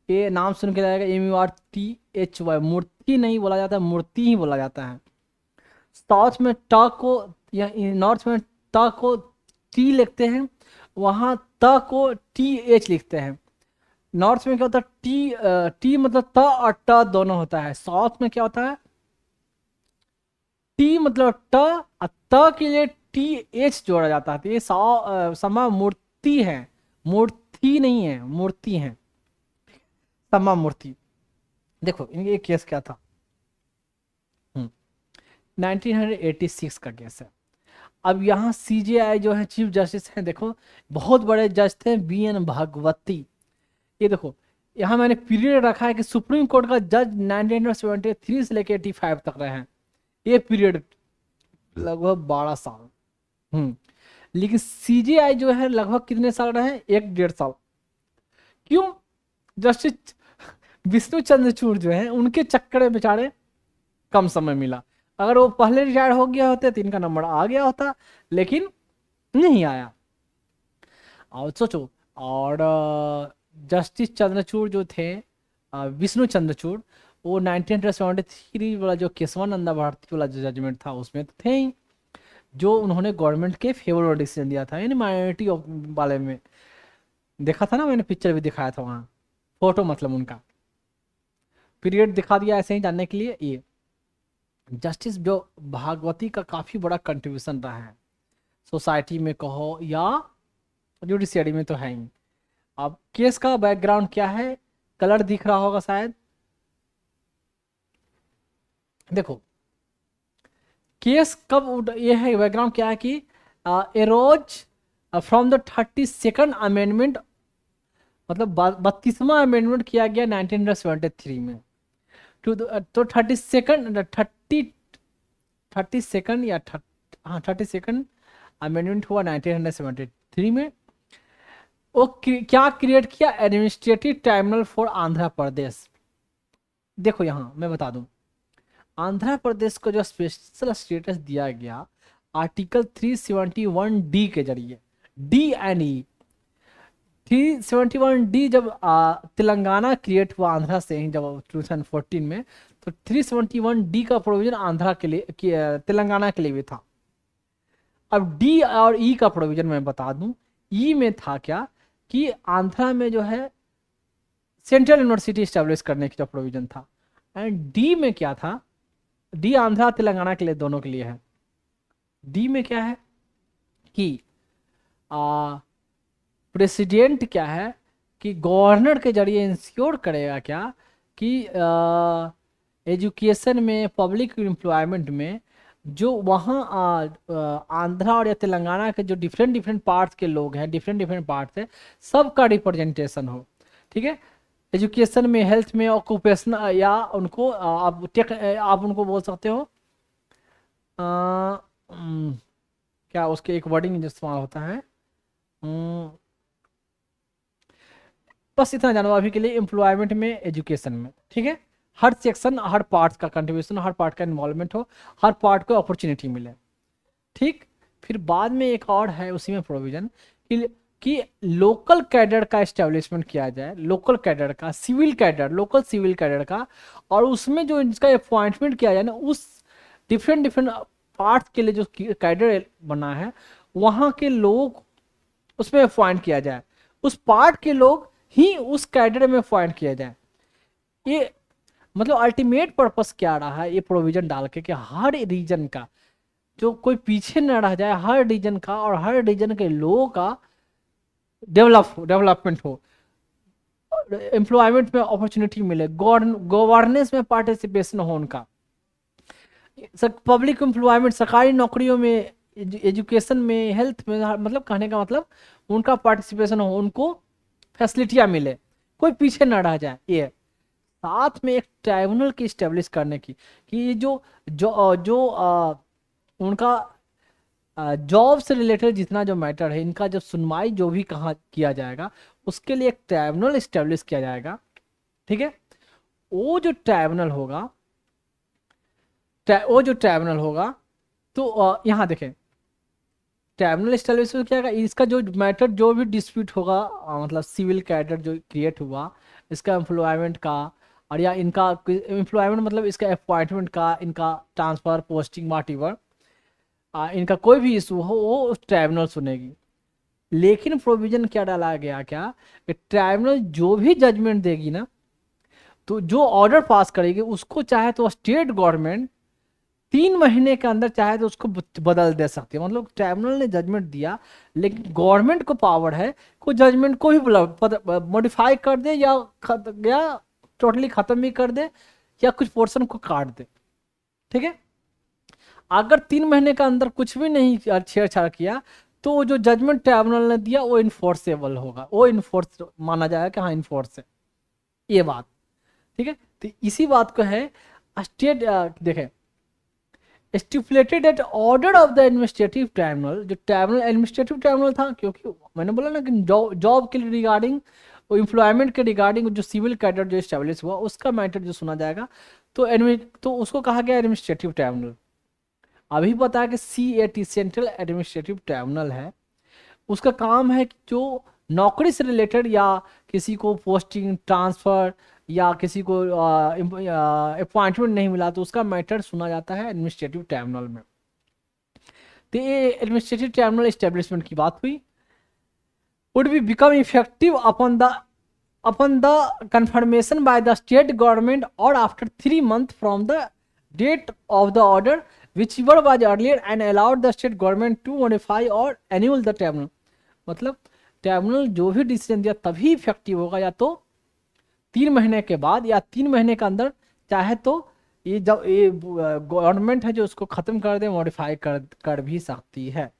ये नाम सुन के जाएगा MURTHY, मूर्ति नहीं बोला जाता, मूर्ति ही बोला जाता है। साउथ में ट को, या नॉर्थ में ट को टी लिखते हैं, वहाँ त को TH लिखते हैं। नॉर्थ में क्या होता है, टी मतलब त और ट दोनों होता है। साउथ में क्या होता है, टी मतलब ट और त के लिए TH जोड़ा जाता है। तो ये समा मूर्ति है, मूर्ति नहीं है, मूर्ति है, समा मूर्ति। देखो ये केस क्या था, 1986 का केस है। अब यहाँ CJI जो है, चीफ जस्टिस हैं, देखो बहुत बड़े जज थे BN भागवती। ये देखो यहाँ मैंने पीरियड रखा है कि सुप्रीम कोर्ट का जज 1973 से लेकर 85 तक रहे हैं, ये पीरियड लगभग 12 साल। लेकिन सीजेआई जो है लगभग कितने साल रहे हैं, 1-1.5 साल। क्यों? जस्टिस विष्णु चंद्रचूड़ जो है उनके चक्कर में बेचारे कम समय मिला, अगर वो पहले रिटायर हो गया होते तो इनका नंबर आ गया होता, लेकिन नहीं आया। और सोचो, और जस्टिस चंद्रचूड़ जो थे, विष्णु चंद्रचूड़, वो 1973 वाला जो केशवानंदा भारती वाला जो जजमेंट था उसमें तो थे ही, जो उन्होंने गवर्नमेंट के फेवर में डिसीजन दिया था, यानी माइनॉरिटी वाले में। देखा था ना, मैंने पिक्चर भी दिखाया था वहाँ, फोटो मतलब उनका, पीरियड दिखा दिया ऐसे ही जानने के लिए। ये जस्टिस जो भागवती का काफ़ी बड़ा कंट्रीब्यूशन रहा है, सोसाइटी में कहो या जुडिशियरी में तो है ही। अब केस का बैकग्राउंड क्या है, कलर दिख रहा होगा शायद, देखो केस कब, ये है बैकग्राउंड क्या है कि arrows from the 32nd amendment, मतलब 32वां अमेंडमेंट किया गया 1973 में, तो 32nd या 32nd अमेंडमेंट हुआ 1973 में। वो क्या क्रिएट किया, administrative tribunal for Andhra Pradesh. देखो यहाँ मैं बता दूं, आंध्र प्रदेश को जो स्पेशल स्टेटस दिया गया आर्टिकल 371D के जरिए, डी एंड ई। 371D जब तेलंगाना क्रिएट हुआ आंध्रा से ही, जब 2014 में, तो 371D का प्रोविजन आंध्रा के लिए, तेलंगाना के लिए भी था। अब डी और ई का प्रोविजन मैं बता दूं, ई में था क्या कि आंध्रा में जो है सेंट्रल यूनिवर्सिटी स्टैब्लिश करने की जो प्रोविजन था, एंड डी में क्या था, डी आंध्रा तेलंगाना के लिए, दोनों के लिए है। डी में क्या है कि प्रेसिडेंट क्या है कि गवर्नर के जरिए इंश्योर करेगा क्या कि एजुकेशन में, पब्लिक एम्प्लॉयमेंट में, जो वहाँ आंध्रा और या तेलंगाना के जो डिफरेंट पार्ट्स के लोग हैं, डिफरेंट पार्ट्स है, सबका रिप्रेजेंटेशन हो, ठीक है। एजुकेशन में, हेल्थ में, ऑक्यूपेशन, या उनको आप उनको बोल सकते हो क्या उसके एक वर्डिंग इस्तेमाल होता है, बस इतना जानो अभी के लिए, एम्प्लॉयमेंट में, एजुकेशन में, ठीक है। हर सेक्शन, हर पार्ट का कंट्रीब्यूशन, हर पार्ट का इन्वॉल्वमेंट हो, हर पार्ट को अपॉर्चुनिटी मिले, ठीक। फिर बाद में एक और है उसी में प्रोविजन कि लोकल कैडर का एस्टेब्लिशमेंट किया जाए, लोकल कैडर का, civil cadre, local civil cadre का, और उसमें जो इसका अपॉइंटमेंट किया जाए ना, उस डिफरेंट पार्ट्स के लिए जो कैडर बना है, वहाँ के लोग उसमें अपॉइंट किया जाए, उस पार्ट के लोग ही उस कैडर में अपॉइंट किया जाए। ये मतलब अल्टीमेट पर्पस क्या रहा है ये प्रोविजन डाल के कि हर रीजन का जो कोई पीछे न रह जाए, हर रीजन का और हर रीजन के लोगों का डेवलपमेंट हो, एम्प्लॉयमेंट में अपॉर्चुनिटी मिले, गवर्नेंस में पार्टिसिपेशन हो उनका, पब्लिक एम्प्लॉयमेंट, सरकारी नौकरियों में, एजुकेशन में, हेल्थ में, मतलब कहने का मतलब उनका पार्टिसिपेशन हो, उनको फैसिलिटियाँ मिले, कोई पीछे न रह जाए। ये साथ में एक ट्राइब्यूनल की इस्टेब्लिश करने की कि ये जो उनका जॉब से रिलेटेड जितना जो मैटर है, इनका जब सुनवाई जो भी कहाँ किया जाएगा, उसके लिए एक ट्राइब्यूनल इस्टेब्लिश किया जाएगा, ठीक है। वो जो ट्राइब्यूनल होगा तो यहाँ देखें, ट्राइब्यूनल इस्टेब्लिश किया जाएगा, इसका जो मैटर, जो भी डिस्प्यूट होगा, मतलब सिविल कैडर जो क्रिएट हुआ, इसका एम्प्लॉयमेंट का, और या इनका एम्प्लॉयमेंट मतलब इसका अपॉइंटमेंट का, इनका ट्रांसफ़र, पोस्टिंग, व्हाटएवर, इनका कोई भी इशू हो, वो ट्राइब्यूनल सुनेगी। लेकिन प्रोविजन क्या डाला गया क्या कि ट्राइब्यूनल जो भी जजमेंट देगी ना, तो जो ऑर्डर पास करेगी उसको चाहे तो स्टेट गवर्नमेंट 3 महीने के अंदर चाहे तो उसको बदल दे सकती है। मतलब ट्राइब्यूनल ने जजमेंट दिया, लेकिन गवर्नमेंट को पावर है कोई जजमेंट को भी मॉडिफाई कर दे, या टोटली खत्म भी कर दे, या कुछ पोर्शन को काट दे, ठीक है। अगर 3 महीने के अंदर कुछ भी नहीं छेड़छाड़ किया, तो जो जजमेंट ट्राइब्यूनल ने दिया वो इन्फोर्सेबल होगा, वो इन्फोर्स माना जाएगा कि हाँ इन्फोर्स है, ये बात, ठीक है। तो इसी बात को है स्टेट, देखें, stipulated at order of the administrative tribunal, जो ट्राइब्यूनल एडमिनिस्ट्रेटिव ट्राइब्यूनल था, क्योंकि मैंने बोला ना कि जॉब के रिगार्डिंग, एम्प्लॉयमेंट के रिगार्डिंग जो सिविल कैडर जो स्टैब्लिश हुआ उसका मैटर जो सुना जाएगा, तो उसको कहा गया एडमिनिस्ट्रेटिव ट्राइब्यूनल। अभी पता है कि CAT सेंट्रल एडमिनिस्ट्रेटिव ट्राइब्यूनल है, उसका काम है कि जो नौकरी से रिलेटेड या किसी को पोस्टिंग ट्रांसफ़र या किसी को अपॉइंटमेंट नहीं मिला तो उसका मैटर सुना जाता है एडमिनिस्ट्रेटिव ट्राइब्यूनल में। तो ये एडमिनिस्ट्रेटिव ट्राइब्यूनल एस्टेब्लिशमेंट की बात हुई। Would be become effective upon the confirmation by the state government or after 3 months from the date of the order whichever was earlier and allowed the state government to modify or annul the tribunal। मतलब tribunal जो भी decision दिया तभी effective होगा, या तो 3 महीने के बाद या 3 महीने के अंदर, चाहे तो ये जब ये गवर्नमेंट है जो उसको ख़त्म कर दे, मॉडिफाई कर भी सकती है,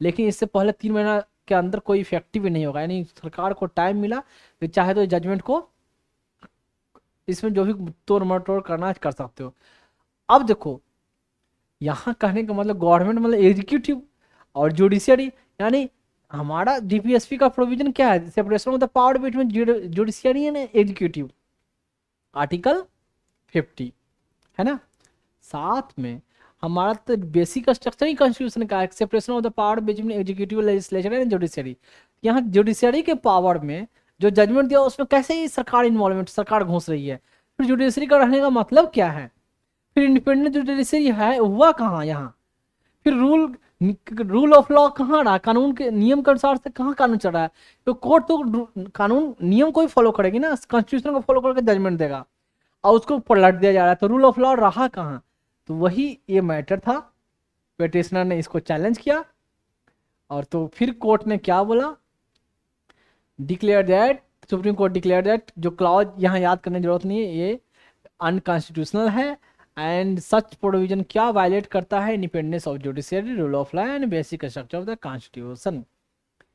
लेकिन इससे पहले 3 महीना के अंदर कोई इफेक्टिव ही नहीं होगा। यानी सरकार को टाइम मिला तो चाहे तो जजमेंट को इसमें जो भी तोड़ मटोड़ करना कर सकते हो। अब देखो यहाँ कहने का मतलब गवर्नमेंट मतलब एग्जीक्यूटिव और जुडिशियरी, यानी हमारा DPSP का प्रोविजन क्या है, separation of the power between judiciary and executive, article 50 है ना। साथ में हमारा तो बेसिक स्ट्रक्चर ही कॉन्स्टिट्यूशन का है, separation of the power between executive, legislature and judiciary. यहाँ जुडिशियरी के पावर में जो जजमेंट दिया उसमें कैसे ही सरकार इन्वॉल्वमेंट, सरकार घुस रही है। फिर जुडिशरी का रहने का मतलब क्या है, फिर इंडिपेंडेंट जुडिशरी है हुआ कहाँ यहाँ, फिर रूल ऑफ लॉ कहाँ रहा, कानून के नियम के अनुसार से कहाँ कानून चल रहा है। तो कोर्ट तो कानून नियम को ही फॉलो करेगी ना, कॉन्स्टिट्यूशन को फॉलो करके जजमेंट देगा, और उसको पलट दिया जा रहा है, तो रूल ऑफ लॉ रहा कहाँ। तो वही ये मैटर था, पिटिशनर ने इसको चैलेंज किया, और तो फिर कोर्ट ने क्या बोला, declare that, supreme court declare that, जो क्लॉज यहाँ याद करने की जरूरत नहीं है, ये अनकॉन्स्टिट्यूशनल है, एंड सच प्रोविजन क्या वायलेट करता है, independence of judiciary, rule of law and basic structure of the constitution.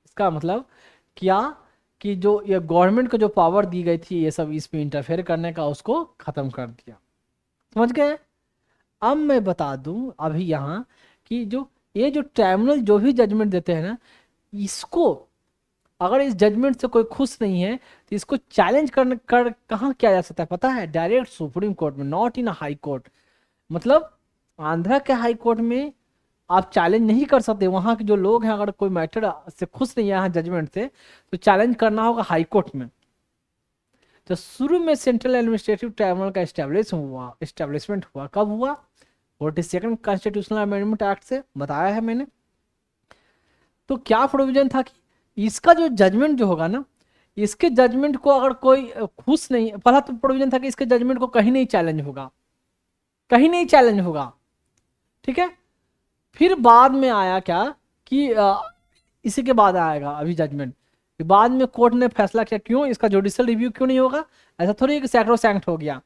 इसका मतलब क्या कि जो ये गवर्नमेंट को जो पावर दी गई थी ये सब इसमें इंटरफेयर करने का, उसको ख़त्म कर दिया। समझ गए। अब मैं बता दूं अभी यहाँ कि जो ये जो ट्राइब्यूनल जो भी जजमेंट देते हैं ना, इसको अगर इस जजमेंट से कोई खुश नहीं है तो इसको चैलेंज कर कहाँ किया जा सकता है पता है, डायरेक्ट सुप्रीम कोर्ट में, नॉट इन हाई कोर्ट। मतलब आंध्रा के हाई कोर्ट में आप चैलेंज नहीं कर सकते, वहाँ के जो लोग हैं अगर कोई मैटर से खुश नहीं है यहाँ जजमेंट से तो चैलेंज करना होगा हाई कोर्ट में। तो शुरू में सेंट्रल एडमिनिस्ट्रेटिव ट्राइब्यूनल का एस्टेब्लिशमेंट हुआ कब हुआ, 42nd कॉन्स्टिट्यूशनल अमेंडमेंट एक्ट से, बताया है मैंने। तो क्या प्रोविजन था कि इसका जो जजमेंट जो होगा ना, इसके जजमेंट को अगर कोई खुश नहीं, पहला तो प्रोविजन था कि इसके जजमेंट को कहीं नहीं चैलेंज होगा, कहीं नहीं चैलेंज होगा, ठीक है। फिर बाद में आया क्या कि इसी के बाद आएगा अभी जजमेंट, बाद में कोर्ट ने फैसला किया क्यों इसका जुडिशियल रिव्यू क्यों नहीं होगा, ऐसा थोड़ी कि सैक्रोसैंक्ट हो गया।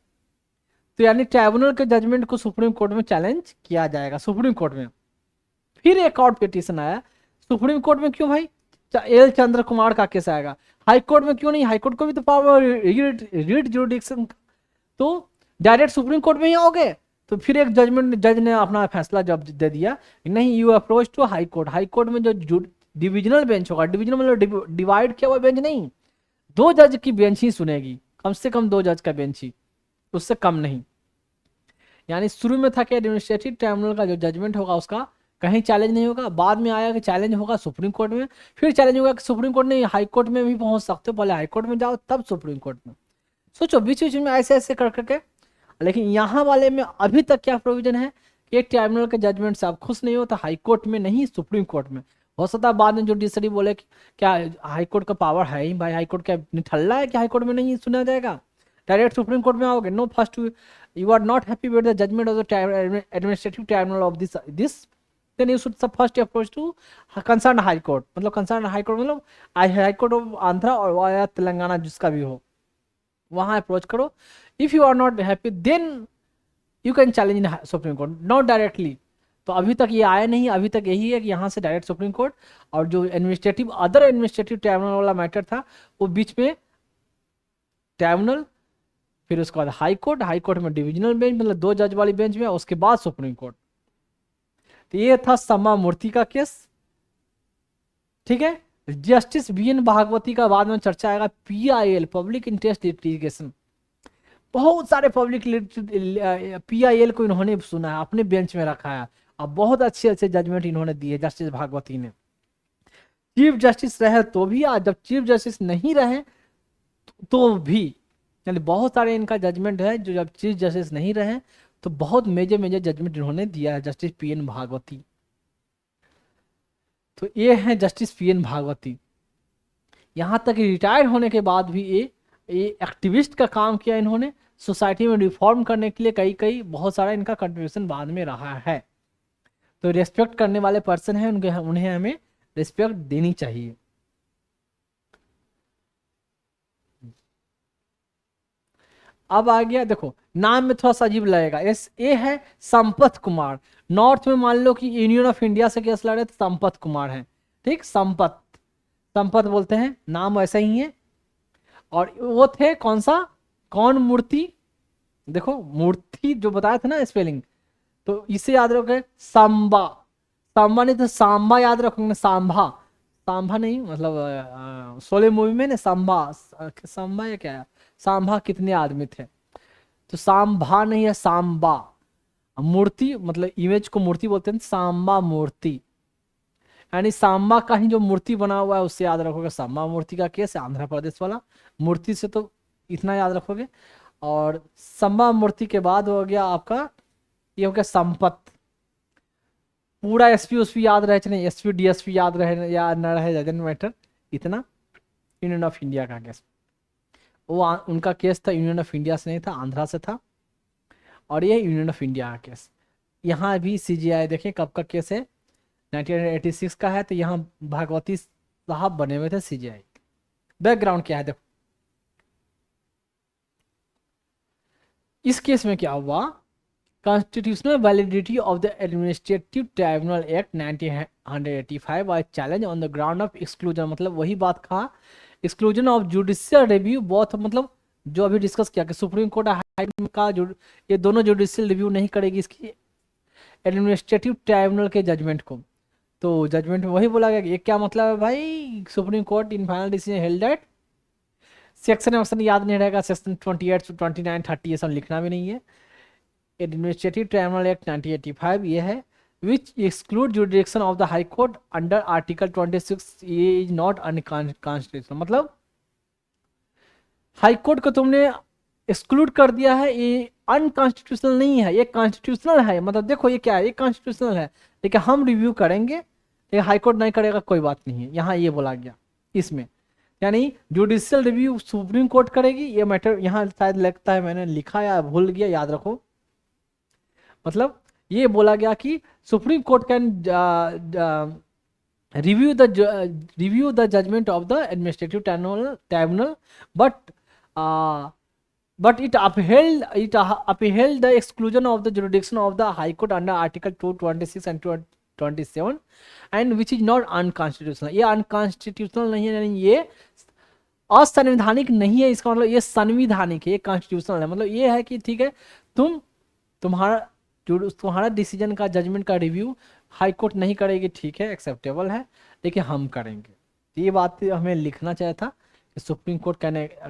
तो यानी ट्राइब्यूनल के जजमेंट को सुप्रीम कोर्ट में चैलेंज किया जाएगा, सुप्रीम कोर्ट में। फिर एक और पिटीशन आया सुप्रीम कोर्ट में, क्यों भाई, एल चंद्र कुमार का केस आएगा, हाई कोर्ट में क्यों नहीं, हाई कोर्ट को भी तो पावर रीड जुडिक्शन, तो डायरेक्ट सुप्रीम कोर्ट में ही आओगे। तो फिर एक जज ने अपना फैसला जब दे दिया, नहीं you approach to high court, high court में जो डिविजनल बेंच होगा, डिविजनल मतलब डिवाइड किया हुआ बेंच नहीं, 2 जज की बेंच ही सुनेगी, कम से कम 2 जज का बेंच ही, उससे कम नहीं। यानी शुरू में था कि एडमिनिस्ट्रेटिव ट्राइब्यूनल का जो जजमेंट होगा उसका कहीं चैलेंज नहीं होगा, बाद में आया कि चैलेंज होगा सुप्रीम कोर्ट में, फिर चैलेंज होगा कि सुप्रीम कोर्ट नहीं हाई कोर्ट में भी पहुंच सकते हो, पहले हाई कोर्ट में जाओ तब सुप्रीम कोर्ट में। सोचो बीच बीच में ऐसे ऐसे कर करके। लेकिन यहाँ वाले में अभी तक क्या प्रोविजन है कि एक ट्राइब्यूनल के जजमेंट से आप खुश नहीं हो तो हाई कोर्ट में नहीं सुप्रीम कोर्ट में। हो सकता है बाद में जुडिशरी बोले कि क्या हाई कोर्ट का पावर है ही भाई, हाई कोर्ट क्या निठल्ला है कि हाई कोर्ट में नहीं सुना जाएगा, डायरेक्ट सुप्रीम कोर्ट में आओगे। No, first you are not happy with the judgment of the administrative tribunal of this then you should first approach to concerned high court, मतलब concerned high court मतलब high court of Andhra और या तेलंगाना जिसका भी हो, वहाँ अप्रोच करो। If you are not happy then you can challenge in supreme court, not directly. तो अभी तक ये आया नहीं, अभी तक यही है कि यहाँ से डायरेक्ट सुप्रीम कोर्ट, और जो अदर एडमिनिस्ट्रेटिव ट्राइब्यूनल वाला मैटर था वो बीच में ट्राइब्यूनल फिर उसके बाद हाई कोर्ट, हाई कोर्ट में डिविजनल बेंच मतलब 2 जज वाली बेंच में, उसके बाद सुप्रीम कोर्ट। तो ये था समा मूर्ति का केस, ठीक है। जस्टिस BN भागवती का बाद में चर्चा आएगा, PIL पब्लिक इंटरेस्ट लिटिगेशन। बहुत सारे पब्लिक PIL को इन्होंने सुना है, अपने बेंच में रखा है, अब बहुत अच्छे अच्छे जजमेंट इन्होंने दिए जस्टिस भागवती ने। चीफ जस्टिस रहे तो भी, आज जब चीफ जस्टिस नहीं रहे तो भी, यानी बहुत सारे इनका जजमेंट है जो जब चीफ जस्टिस नहीं रहे तो बहुत मेजर मेजर जजमेंट इन्होंने दिया है, जस्टिस PN भागवती। तो ये है जस्टिस PN भागवती। यहाँ तक रिटायर होने के बाद भी ये एक्टिविस्ट का काम किया इन्होंने, सोसाइटी में रिफॉर्म करने के लिए कई कई बहुत सारा इनका कंट्रीब्यूशन बाद में रहा है। तो रेस्पेक्ट करने वाले पर्सन हैं, उन्हें हमें रेस्पेक्ट देनी चाहिए। अब आ गया, देखो नाम में थोड़ा सा अजीब लगेगा, ये है संपत कुमार। नॉर्थ में मान लो कि यूनियन ऑफ इंडिया से केस लड़े तो संपत कुमार है, ठीक, संपत बोलते हैं, नाम ऐसा ही है। और वो थे कौन सा, कौन मूर्ति, देखो मूर्ति जो बताया था ना स्पेलिंग, तो इसे याद रखोगे सांबा, सांबा नहीं तो सांबा याद रखोगे, सांभा, सांभा नहीं मतलब शोले मूवी में ना सांबा या क्या है, सांभा कितने आदमी थे, तो सांभा नहीं है सांबा। मूर्ति मतलब इमेज को मूर्ति बोलते हैं, सांबा मूर्ति, यानी सांबा का ही जो मूर्ति बना हुआ है उससे याद रखोगे। सांबा मूर्ति का केस है आंध्र प्रदेश वाला, मूर्ति से तो इतना याद रखोगे। और सांबा मूर्ति के बाद हो गया आपका, ये हो गया संपत। पूरा SP उसपी याद रहे नहीं, SP DSP याद रहे या न रहे डजंट मैटर, इतना यूनियन ऑफ इंडिया का केस, वो उनका केस था यूनियन ऑफ इंडिया से नहीं था, आंध्रा से था। और ये यूनियन ऑफ इंडिया का केस, यहाँ भी CGI देखें कब का केस है, 1986 का है। तो यहाँ भागवती साहब बने हुए थे CGI। बैकग्राउंड क्या है देखो, इस केस में क्या हुआ, constitutional validity of the administrative tribunal act 1985 was challenge on the ground of exclusion. मतलब वही बात कहा, एक्सक्लूजन ऑफ जुडिशियल रिव्यू, बहुत मतलब जो अभी डिस्कस किया कि सुप्रीम कोर्ट हाई कोर्ट का ये दोनों जुडिशियल रिव्यू नहीं करेगी इसकी एडमिनिस्ट्रेटिव ट्राइब्यूनल के जजमेंट को। तो जजमेंट में वही बोला गया कि ये क्या मतलब है भाई, supreme court in final decision held that, section याद नहीं रहेगा, सेक्शन 28 29 30 ये सब लिखना भी नहीं है। एडमिनिस्ट्रेटिव ट्राइब्यूनल एक्ट 1985 ये है, which exclude jurisdiction of the high court under article 26, ये इज नॉट अनकॉन्स्टिट्यूशनल। मतलब हाई कोर्ट को तुमने एक्सक्लूड कर दिया है, ये अनकॉन्स्टिट्यूशनल नहीं है, ये कॉन्स्टिट्यूशनल है। मतलब देखो ये क्या है, ये कॉन्स्टिट्यूशनल है, लेकिन हम रिव्यू करेंगे, ये हाई कोर्ट नहीं करेगा कोई बात नहीं है, यहाँ ये बोला गया इसमें। यानी जुडिशियल रिव्यू सुप्रीम कोर्ट करेगी, ये मैटर यहाँ शायद लगता है मैंने लिखा या भूल गया, याद रखो। मतलब ये बोला गया कि supreme court can review the judgment of the administrative tribunal, but it upheld the exclusion of the jurisdiction of the High Court under Article 226 and 227, and which is not unconstitutional। ये अनकॉन्स्टिट्यूशनल नहीं है, यानी ये असंवैधानिक नहीं है, इसका मतलब ये संविधानिक है, ये कॉन्स्टिट्यूशनल है। मतलब ये है कि ठीक है, तुम्हारा डिसीजन का, जजमेंट का रिव्यू हाई कोर्ट नहीं करेगी, ठीक है, एक्सेप्टेबल है, लेकिन हम करेंगे। तो ये बात हमें लिखना चाहिए था कि supreme court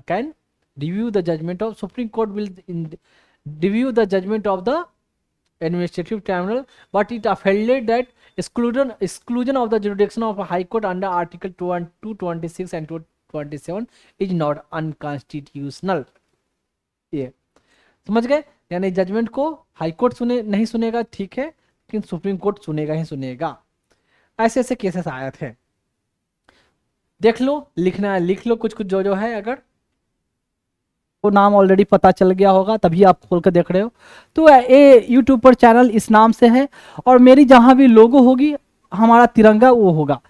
can review the judgment of, Supreme Court will review the judgment of the administrative tribunal, but it upheld that exclusion of the jurisdiction of a high court under article 226 and 227 is not unconstitutional। ये समझ गए, यानी judgement को high court नहीं सुनेगा, ठीक है, लेकिन सुप्रीम कोर्ट सुनेगा ही सुनेगा। ऐसे ऐसे केसेस आए थे, देख लो, लिखना है लिख लो कुछ जो है, अगर वो नाम ऑलरेडी पता चल गया होगा तभी आप खोल कर देख रहे हो। तो ये यूट्यूब पर चैनल इस नाम से है, और मेरी जहाँ भी लोगो होगी हमारा तिरंगा वो होगा,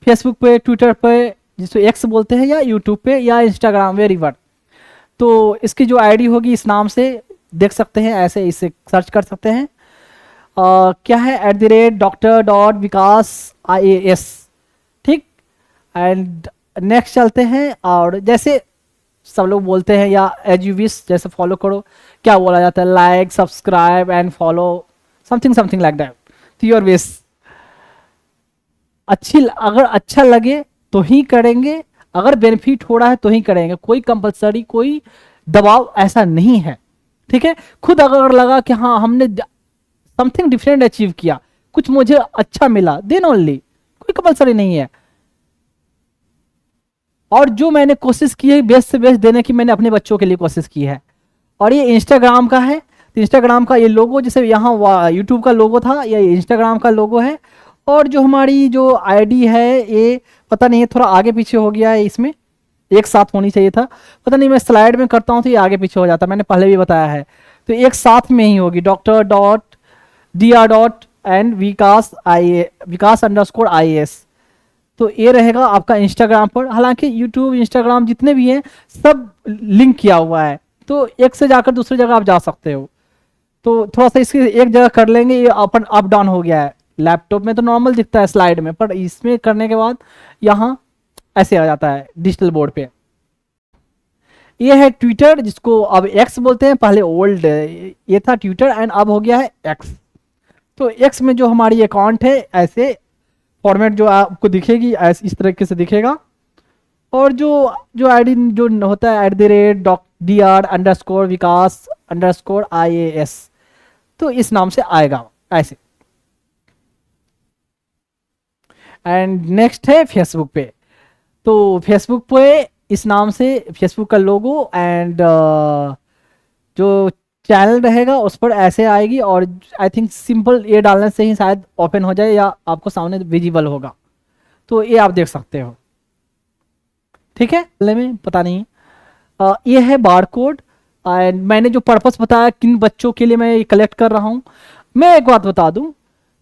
फेसबुक पे, ट्विटर पे जिसको X बोलते हैं, या यूट्यूब पे या इंस्टाग्राम वेरीवर। तो इसकी जो आईडी होगी इस नाम से देख सकते हैं, ऐसे इसे सर्च कर सकते हैं। क्या है, @Dr.Vikas IAS, ठीक। एंड नेक्स्ट चलते हैं, और जैसे सब लोग बोलते हैं, या एज यू विश जैसे फॉलो करो, क्या बोला जाता है, like subscribe and follow, something something like that, तो योर विश। अगर अच्छा लगे तो ही करेंगे, अगर बेनिफिट हो रहा है तो ही करेंगे, कोई कंपलसरी कोई दबाव ऐसा नहीं है, ठीक है। खुद अगर लगा कि हाँ हमने समथिंग डिफरेंट अचीव किया, कुछ मुझे अच्छा मिला, देन ओनली, कोई कंपलसरी नहीं है। और जो मैंने कोशिश की है बेस्ट से बेस्ट देने की, मैंने अपने बच्चों के लिए कोशिश की है। और ये इंस्टाग्राम का है, तो इंस्टाग्राम का ये लोगो, जैसे यहाँ यूट्यूब का लोगो था, ये इंस्टाग्राम का लोगो है। और जो हमारी जो आईडी है ये पता नहीं है, थोड़ा आगे पीछे हो गया है, इसमें एक साथ होनी चाहिए था, पता नहीं, मैं स्लाइड में करता हूँ तो ये आगे पीछे हो जाता है, मैंने पहले भी बताया है। तो एक साथ में ही होगी, Dr.Dr. Vikas_IAS। तो ये रहेगा आपका इंस्टाग्राम पर। हालांकि यूट्यूब, इंस्टाग्राम जितने भी हैं सब लिंक किया हुआ है, तो एक से जाकर दूसरी जगह आप जा सकते हो। तो थोड़ा सा इसकी एक जगह कर लेंगे, ये अपन अप डाउन हो गया है। लैपटॉप में तो नॉर्मल दिखता है स्लाइड में, पर इसमें करने के बाद यहाँ ऐसे आ जाता है डिजिटल बोर्ड पे। ये है ट्विटर, जिसको अब एक्स बोलते हैं, पहले ओल्ड ये था ट्विटर एंड अब हो गया है एक्स। तो एक्स में जो हमारी अकाउंट है ऐसे फॉर्मेट जो आपको दिखेगी ऐसे इस तरीके से दिखेगा। और जो जो आईडी जो होता है @Dr_Vikas_IAS, तो इस नाम से आएगा ऐसे। एंड नेक्स्ट है फेसबुक पे, तो फेसबुक पे इस नाम से फेसबुक का लोगो एंड जो चैनल रहेगा उस पर ऐसे आएगी। और आई थिंक सिंपल ये डालने से ही शायद ओपन हो जाए या आपको सामने विजिबल होगा, तो ये आप देख सकते हो, ठीक है। में पता नहीं ये है बारकोड। एंड मैंने जो पर्पस बताया किन बच्चों के लिए मैं ये कलेक्ट कर रहा हूँ, मैं एक बात बता दूं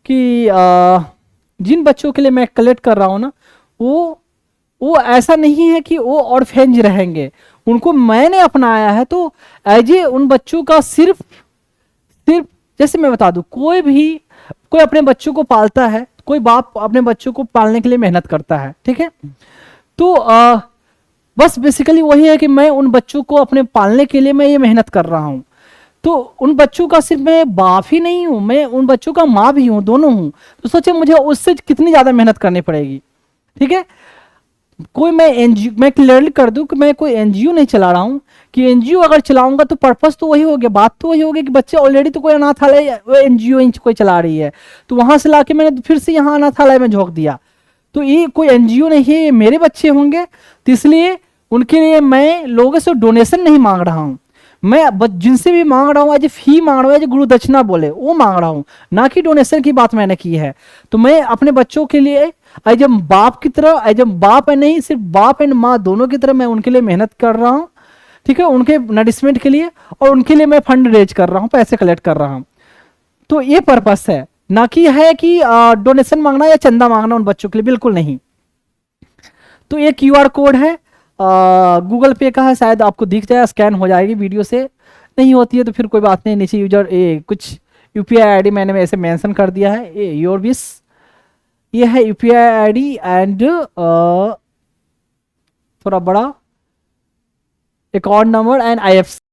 कि जिन बच्चों के लिए मैं कलेक्ट कर रहा हूँ ना, वो ऐसा नहीं है कि वो ऑर्फेंज रहेंगे, उनको मैंने अपनाया है। तो एज ए उन बच्चों का सिर्फ जैसे मैं बता दूं, कोई अपने बच्चों को पालता है, कोई बाप अपने बच्चों को पालने के लिए मेहनत करता है, ठीक है। तो बस बेसिकली वही है कि मैं उन बच्चों को अपने पालने के लिए मैं ये मेहनत कर रहा हूँ। तो उन बच्चों का सिर्फ मैं बाप ही नहीं हूँ, मैं उन बच्चों का माँ भी हूँ, दोनों हूँ। तो सोचिए मुझे उससे कितनी ज़्यादा मेहनत करनी पड़ेगी, ठीक है। मैं क्लियरली कर दूं कि मैं कोई एनजीओ नहीं चला रहा हूँ, कि एनजीओ अगर चलाऊंगा तो पर्पस तो वही हो गया, बात तो वही होगी कि बच्चे ऑलरेडी तो कोई अनाथालय एनजीओ कोई चला रही है, तो वहां से लाके मैंने फिर से यहाँ अनाथालय में झोंक दिया। तो ये कोई एनजीओ नहीं है, ये मेरे बच्चे होंगे, तो इसलिए उनके लिए मैं लोगों से डोनेशन नहीं मांग रहा हूँ। मैं जिनसे भी मांग रहा हूँ एज फी मांग रहा हूँ, एज गुरु दक्षिणा बोले वो मांग रहा हूँ, ना कि डोनेशन की बात मैंने की है। तो मैं अपने बच्चों के लिए एज बाप की तरह, एज बाप है नहीं, सिर्फ बाप एंड माँ दोनों की तरह मैं उनके लिए मेहनत कर रहा हूँ, ठीक है, उनके नरिशमेंट के लिए। और उनके लिए मैं फंड रेज कर रहा हूँ, पैसे कलेक्ट कर रहा हूँ। तो ये पर्पस है, ना कि है कि डोनेशन मांगना या चंदा मांगना उन बच्चों के लिए, बिल्कुल नहीं। तो ये क्यूआर कोड है, गूगल पे का है, शायद आपको दिख जाए, स्कैन हो जाएगी वीडियो से, नहीं होती है तो फिर कोई बात नहीं, नीचे यूजर कुछ यूपीआई आईडी मैंने ऐसे मेंशन कर दिया है, ये योर विश। ये है यूपीआई आईडी एंड थोड़ा बड़ा अकाउंट नंबर एंड IFSC।